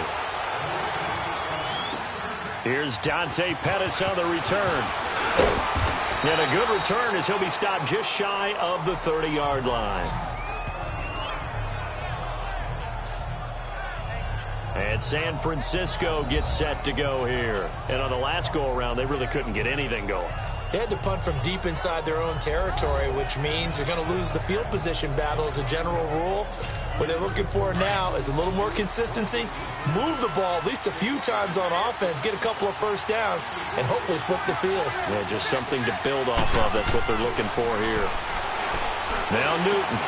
Here's Dante Pettis on the return. And a good return as he'll be stopped just shy of the 30-yard line. And San Francisco gets set to go here. And on the last go-around, they really couldn't get anything going. They had to punt from deep inside their own territory, which means they're going to lose the field position battle as a general rule. What they're looking for now is a little more consistency, move the ball at least a few times on offense, get a couple of first downs, and hopefully flip the field. Yeah, just something to build off of. That's what they're looking for here. Now Newton.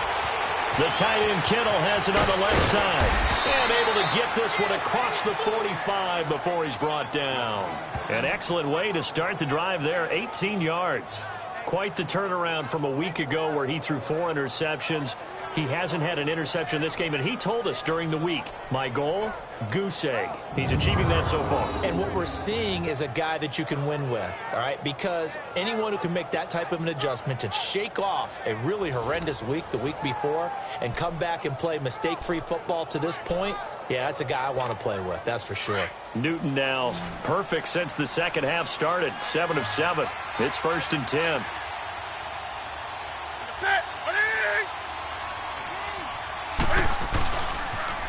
The tight end Kittle has it on the left side. And able to get this one across the 45 before he's brought down. An excellent way to start the drive there, 18 yards. Quite the turnaround from a week ago where he threw 4 interceptions. He hasn't had an interception this game, and he told us during the week, my goal, goose egg. He's achieving that so far. And what we're seeing is a guy that you can win with, all right? Because anyone who can make that type of an adjustment and shake off a really horrendous week the week before and come back and play mistake-free football to this point, yeah, that's a guy I want to play with, that's for sure. Newton now perfect since the second half started, 7 of 7. It's 1st and 10.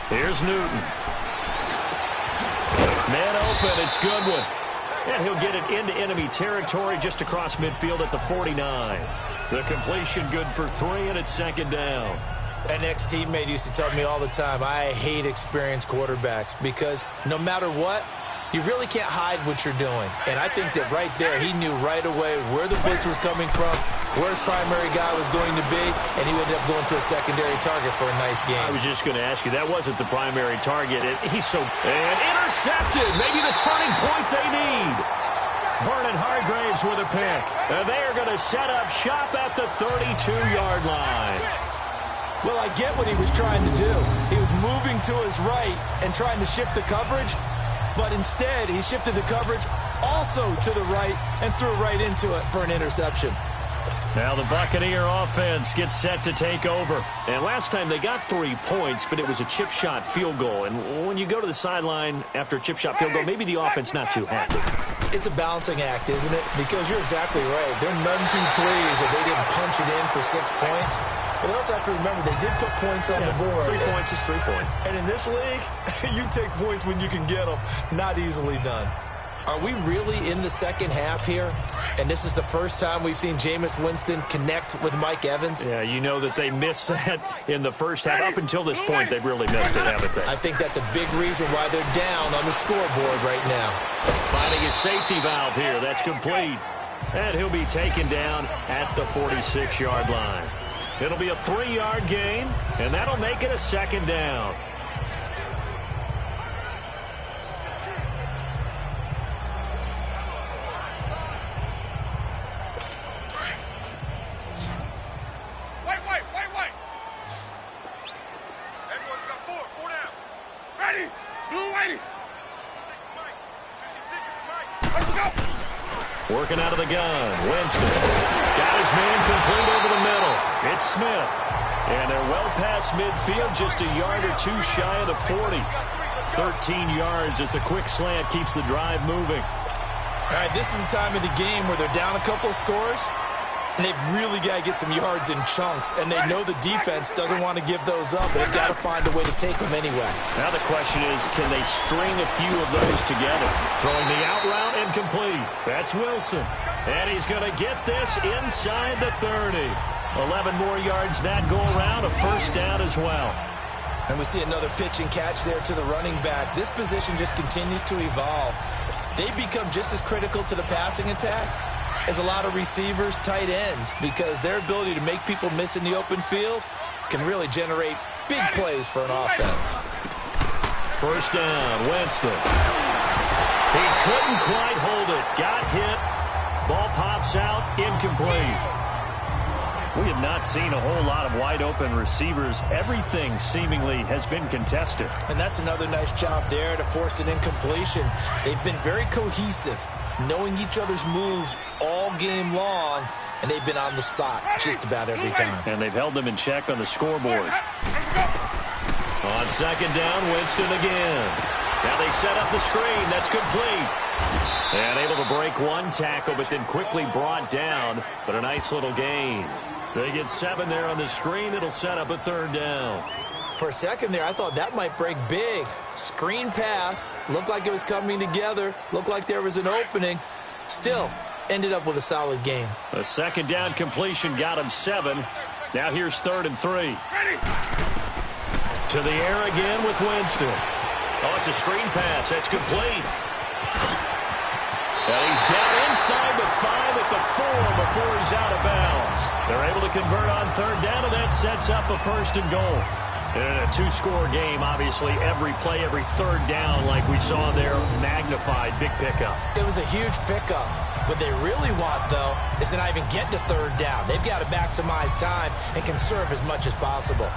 Here's Newton. Man open, it's Goodwin. And he'll get it into enemy territory just across midfield at the 49. The completion good for 3, and it's 2nd down. An ex-teammate used to tell me all the time, I hate experienced quarterbacks because no matter what, you really can't hide what you're doing. And I think that right there, he knew right away where the blitz was coming from, where his primary guy was going to be, and he ended up going to a secondary target for a nice game. I was just going to ask you, that wasn't the primary target. And intercepted, maybe the turning point they need. Vernon Hargreaves with a pick. And they are going to set up shop at the 32-yard line. Well, I get what he was trying to do. He was moving to his right and trying to shift the coverage. But instead, he shifted the coverage also to the right and threw right into it for an interception. Now the Buccaneer offense gets set to take over. And last time they got 3 points, but it was a chip shot field goal. And when you go to the sideline after a chip shot field goal, maybe the offense not too happy. It's a balancing act, isn't it? Because you're exactly right. They're none too pleased that they didn't punch it in for 6 points. But also have to remember they did put points on the board. 3 points is 3 points. And in this league, you take points when you can get them. Not easily done. Are we really in the second half here? And this is the first time we've seen Jameis Winston connect with Mike Evans? Yeah, you know that they missed that in the first half. Up until this point, they've really missed it, haven't they? I think that's a big reason why they're down on the scoreboard right now. Finding a safety valve here. That's complete. And he'll be taken down at the 46-yard line. It'll be a 3-yard gain, and that'll make it a 2nd down. White. Everyone's got 4 down. Ready, blue whitey. Let's go. Working out of the gun, Winston. Got his man complete over the middle. It's Smith. And they're well past midfield, just a yard or 2 shy of the 40. 13 yards as the quick slant keeps the drive moving. All right, this is the time of the game where they're down a couple of scores, and they've really got to get some yards in chunks, and they know the defense doesn't want to give those up, but they've got to find a way to take them anyway. Now the question is, can they string a few of those together? Throwing the out route incomplete. That's Wilson. And he's going to get this inside the 30. 11 more yards that go around, a first down as well. And we see another pitch and catch there to the running back. This position just continues to evolve. They become just as critical to the passing attack as a lot of receivers, tight ends, because their ability to make people miss in the open field can really generate big plays for an offense. First down, Winston. He couldn't quite hold it. Got hit. Ball pops out, incomplete. We have not seen a whole lot of wide-open receivers. Everything seemingly has been contested. And that's another nice job there to force an incompletion. They've been very cohesive, knowing each other's moves all game long, and they've been on the spot just about every time. And they've held them in check on the scoreboard. On second down, Winston again. Now they set up the screen. That's complete. And able to break one tackle, but then quickly brought down. But a nice little gain. They get 7 there on the screen. It'll set up a third down. For a second there, I thought that might break big. Screen pass. Looked like it was coming together. Looked like there was an opening. Still, ended up with a solid game. A second down completion got him 7. Now here's 3rd and 3. To the air again with Winston. Oh, it's a screen pass. That's complete. And he's down inside the 5 at the 4 before he's out of bounds. They're able to convert on 3rd down, and that sets up a 1st and goal. In a 2-score game, obviously, every play, every 3rd down, like we saw there, magnified, big pickup. It was a huge pickup. What they really want, though, is to not even get to 3rd down. They've got to maximize time and conserve as much as possible.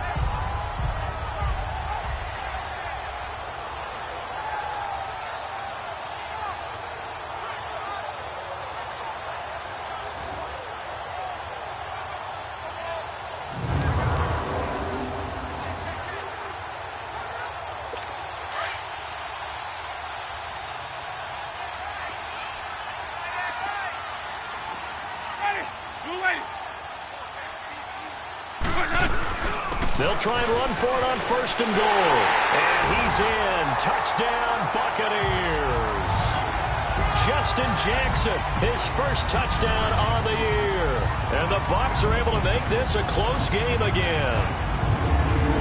They'll try and run for it on 1st and goal. And he's in. Touchdown, Buccaneers. Justin Jackson, his first touchdown on the year. And the Bucs are able to make this a close game again.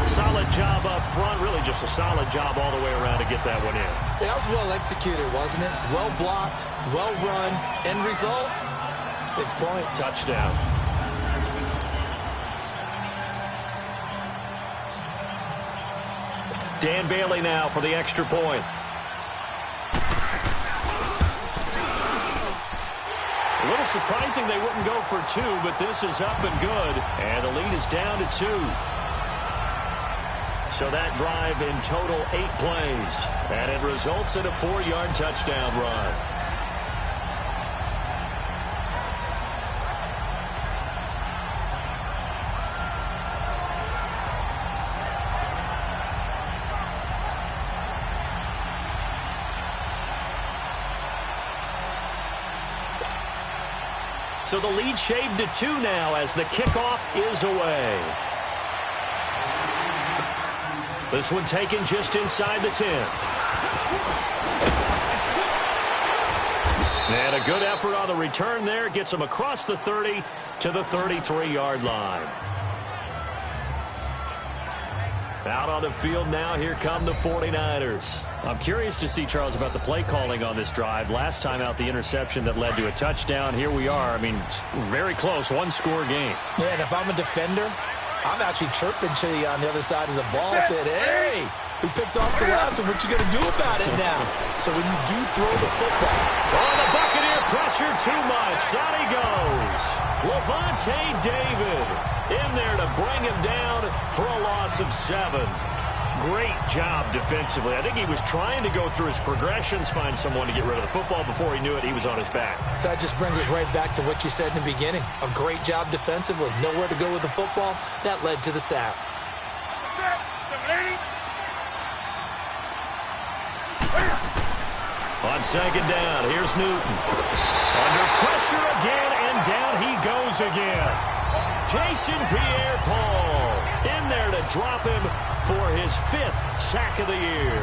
Solid job up front. Really just a solid job all the way around to get that one in. That was well executed, wasn't it? Well blocked, well run. End result, 6 points. Touchdown. Dan Bailey now for the extra point. A little surprising they wouldn't go for 2, but this is up and good. And the lead is down to 2. So that drive in total 8 plays. And it results in a 4-yard touchdown run. So the lead shaved to 2 now as the kickoff is away. This one taken just inside the 10. And a good effort on the return there. Gets them across the 30 to the 33-yard line. Out on the field now, here come the 49ers. I'm curious to see, Charles, about the play calling on this drive. Last time out, the interception that led to a touchdown. Here we are. I mean, very close, 1-score game. Yeah, and if I'm a defender, I'm actually chirping to you on the other side of the ball. Said, hey, we picked off the last one. What you going to do about it now? So when you do throw the football. Oh, the Buccaneer pressure too much. Down he goes. Levante David in there to bring him down for a loss of 7. Great job defensively. I think he was trying to go through his progressions, find someone to get rid of the football. Before he knew it, he was on his back. So that just brings us right back to what you said in the beginning. A great job defensively. Nowhere to go with the football. That led to the sack. On On second down, here's Newton. Under pressure again, and down he goes again. Jason Pierre-Paul in there to drop him for his 5th sack of the year.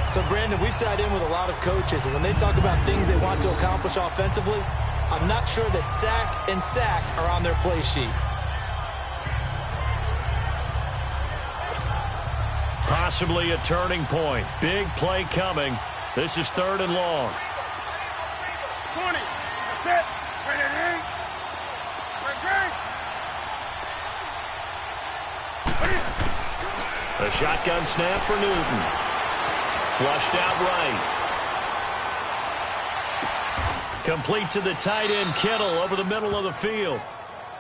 So, Brandon, we've sat in with a lot of coaches, and when they talk about things they want to accomplish offensively, I'm not sure that sack and sack are on their play sheet. Possibly a turning point. Big play coming. This is 3rd and long. 20. That's it. Bring it in. A shotgun snap for Newton. Flushed out right. Complete to the tight end, Kittle, over the middle of the field.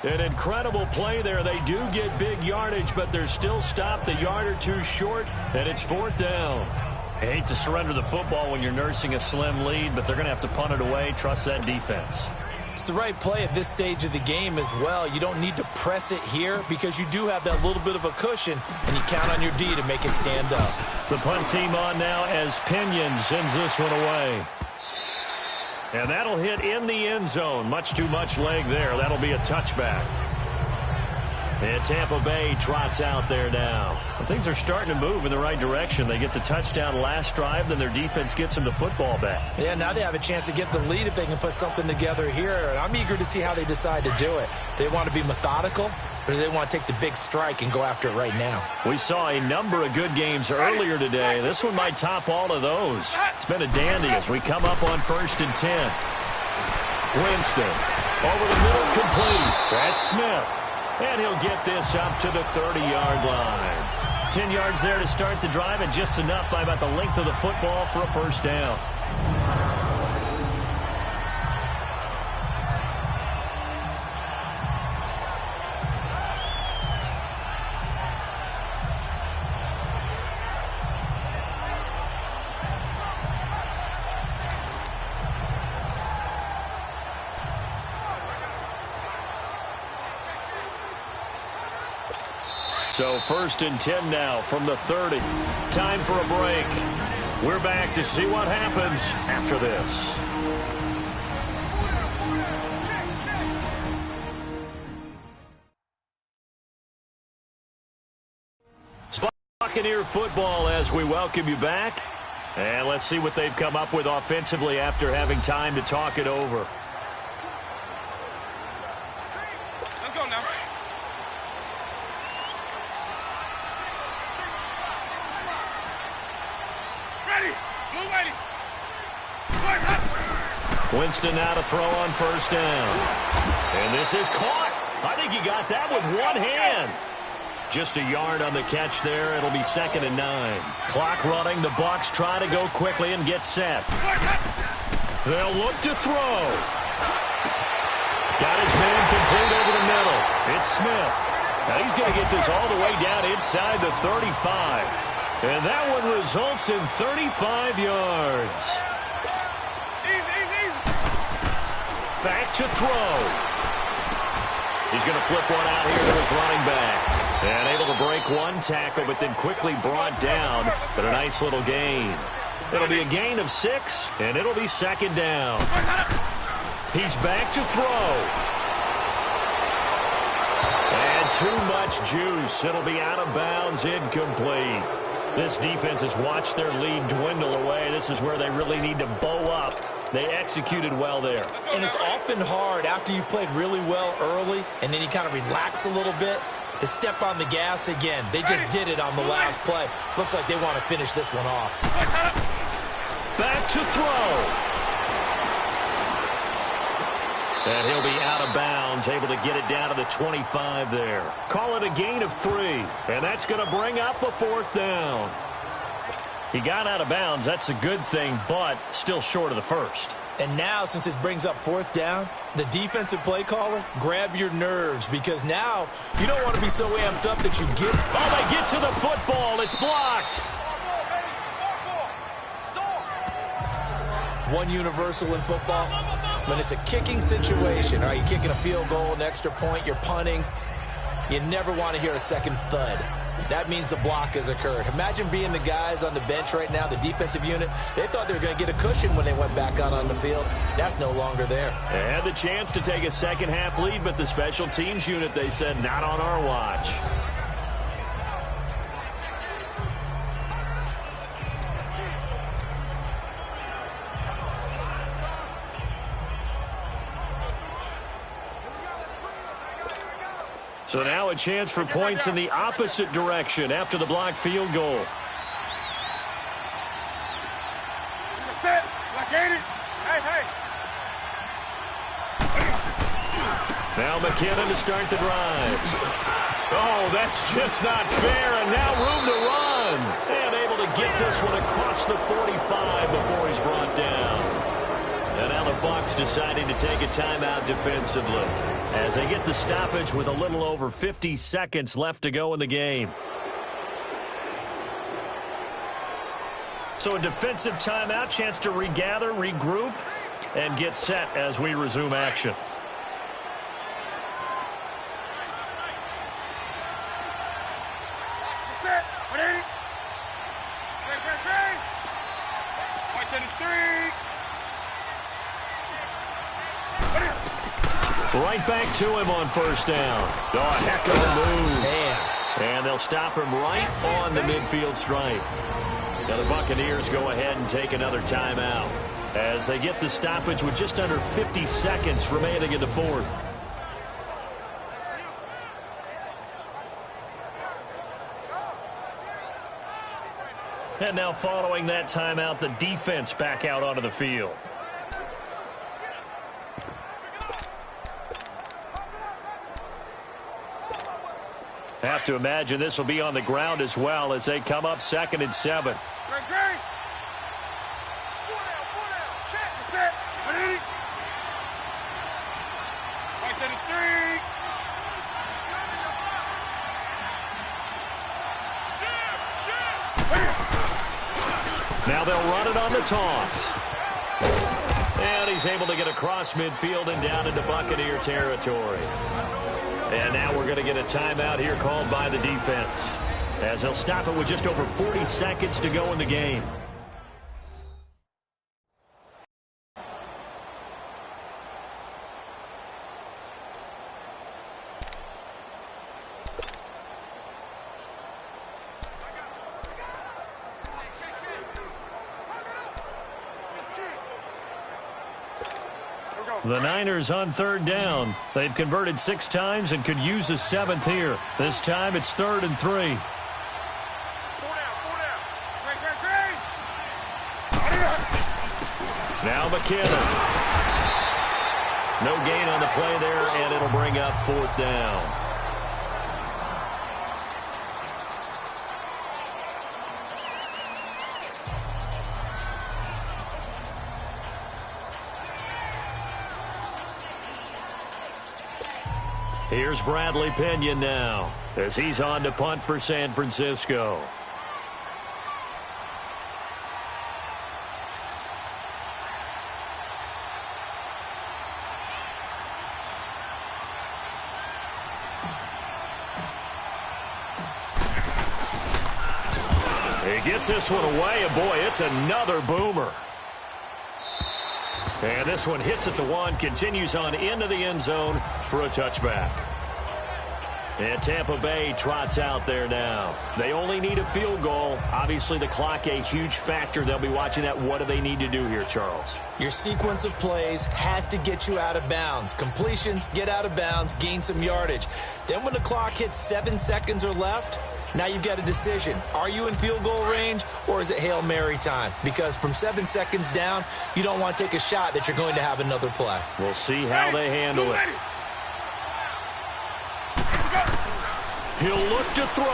An incredible play there. They do get big yardage, but they're still stopped a yard or two short, and it's 4th down. I hate to surrender the football when you're nursing a slim lead, but they're going to have to punt it away. Trust that defense. It's the right play at this stage of the game as well. You don't need to press it here because you do have that little bit of a cushion, and you count on your D to make it stand up. The punt team on now as Pinion sends this one away. And that'll hit in the end zone. Much too much leg there. That'll be a touchback. And Tampa Bay trots out there now. Well, things are starting to move in the right direction. They get the touchdown last drive, then their defense gets them the football back. Yeah, now they have a chance to get the lead if they can put something together here. And I'm eager to see how they decide to do it. They want to be methodical, or do they want to take the big strike and go after it right now? We saw a number of good games earlier today. This one might top all of those. It's been a dandy as we come up on 1st and 10. Winston over the middle, complete. That's Smith. And he'll get this up to the 30-yard line. 10 yards there to start the drive, and just enough by about the length of the football for a 1st down. So 1st and 10 now from the 30. Time for a break. We're back to see what happens after this. Buccaneer football as we welcome you back. And let's see what they've come up with offensively after having time to talk it over. Let's go now. Ready. Blue ready. Winston now to throw on 1st down. And this is caught. I think he got that with one hand. Just a yard on the catch there. It'll be 2nd and 9. Clock running. The Bucs try to go quickly and get set. They'll look to throw. Got his man complete over the middle. It's Smith. Now he's going to get this all the way down inside the 35. And that one results in 35 yards. Back to throw. He's going to flip one out here to his running back. And able to break one tackle, but then quickly brought down. But a nice little gain. It'll be a gain of 6, and it'll be 2nd down. He's back to throw. And too much juice. It'll be out of bounds, incomplete. This defense has watched their lead dwindle away. This is where they really need to bow up. They executed well there. And it's often hard after you've played really well early and then you kind of relax a little bit to step on the gas again. They just did it on the last play. Looks like they want to finish this one off. Back to throw. And he'll be out of bounds, able to get it down to the 25 there. Call it a gain of 3. And that's going to bring up a 4th down. He got out of bounds. That's a good thing, but still short of the 1st. And now, since this brings up 4th down, the defensive play caller, grab your nerves, because now you don't want to be so amped up that you get... Oh, they get to the football. It's blocked. One universal in football, when it's a kicking situation, are you kicking a field goal, an extra point, you're punting, you never want to hear a second thud. that means the block has occurred. Imagine being the guys on the bench right now, the defensive unit. They thought they were going to get a cushion when they went back out on the field. That's no longer there. They had the chance to take a second-half lead, but the special teams unit, they said, not on our watch. So now a chance for points in the opposite direction after the blocked field goal. Set. Like 80. Hey. Now McKinnon to start the drive. Oh, that's just not fair, and now room to run. And able to get this one across the 45 before he's brought down. And now the Bucs deciding to take a timeout defensively as they get the stoppage with a little over 50 seconds left to go in the game. So a defensive timeout, chance to regather, regroup, and get set as we resume action. Set. 180. Great. Point to the 3. Right back to him on first down. Oh, a heck of a move. Man. And they'll stop him right on the midfield stripe. Now the Buccaneers go ahead and take another timeout as they get the stoppage with just under 50 seconds remaining in the fourth. And now following that timeout, the defense back out onto the field. Have to imagine this will be on the ground as well as they come up 2nd and 7. Great. 4 down. Check. Set. 180. Point to the 3. Now they'll run it on the toss. And he's able to get across midfield and down into Buccaneer territory. And now we're going to get a timeout here called by the defense as they'll stop it with just over 40 seconds to go in the game. The Niners on 3rd down. They've converted 6 times and could use a 7th here. This time it's 3rd and 3. 4 down. Great. Now McKinnon. No gain on the play there, and it'll bring up 4th down. Here's Bradley Pinion now as he's on to punt for San Francisco. He gets this one away, and boy, it's another boomer. And this one hits at the 1, continues on into the end zone for a touchback. And Tampa Bay trots out there now. They only need a field goal. Obviously, the clock a huge factor. They'll be watching that. What do they need to do here, Charles? Your sequence of plays has to get you out of bounds. Completions, get out of bounds, gain some yardage. Then when the clock hits 7 seconds or left, now you've got a decision. Are you in field goal range, or is it Hail Mary time? Because from 7 seconds down, you don't want to take a shot that you're going to have another play. We'll see how they handle it. He'll look to throw.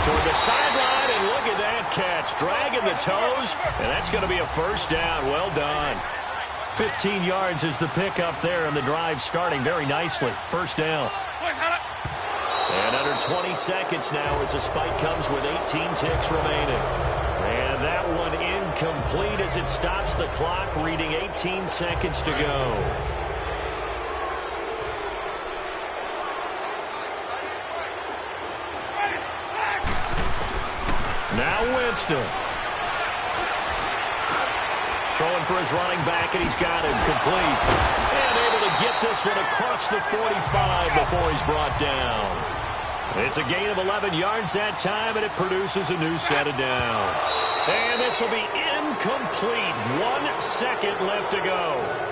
Toward the sideline, and look at that catch. Dragging the toes, and that's going to be a first down. Well done. 15 yards is the pickup there, and the drive starting very nicely. First down. And under 20 seconds now as the spike comes with 18 ticks remaining. And that one incomplete as it stops the clock, reading 18 seconds to go. Winston. Throwing for his running back, and he's got him complete. And able to get this one across the 45 before he's brought down. It's a gain of 11 yards that time, and it produces a new set of downs. And this will be incomplete. 1 second left to go.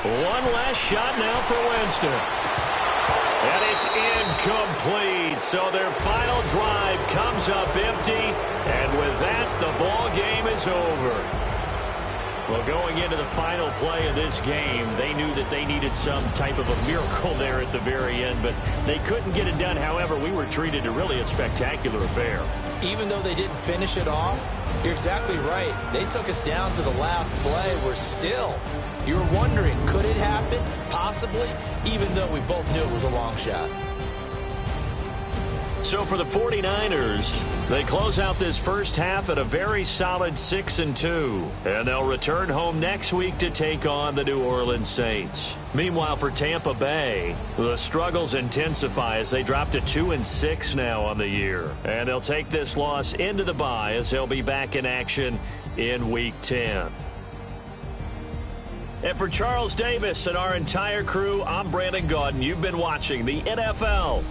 One last shot now for Winston. And it's incomplete. So their final drive comes up empty. And with that, the ball game is over. Well, going into the final play of this game, they knew that they needed some type of a miracle there at the very end, but they couldn't get it done. However, we were treated to really a spectacular affair. Even though they didn't finish it off, you're exactly right. They took us down to the last play. We're still, you were wondering, could it happen? Possibly, even though we both knew it was a long shot. So for the 49ers, they close out this first half at a very solid 6-2. And they'll return home next week to take on the New Orleans Saints. Meanwhile, for Tampa Bay, the struggles intensify as they drop to 2-6 now on the year. And they'll take this loss into the bye as they'll be back in action in Week 10. And for Charles Davis and our entire crew, I'm Brandon Gaudin. You've been watching the NFL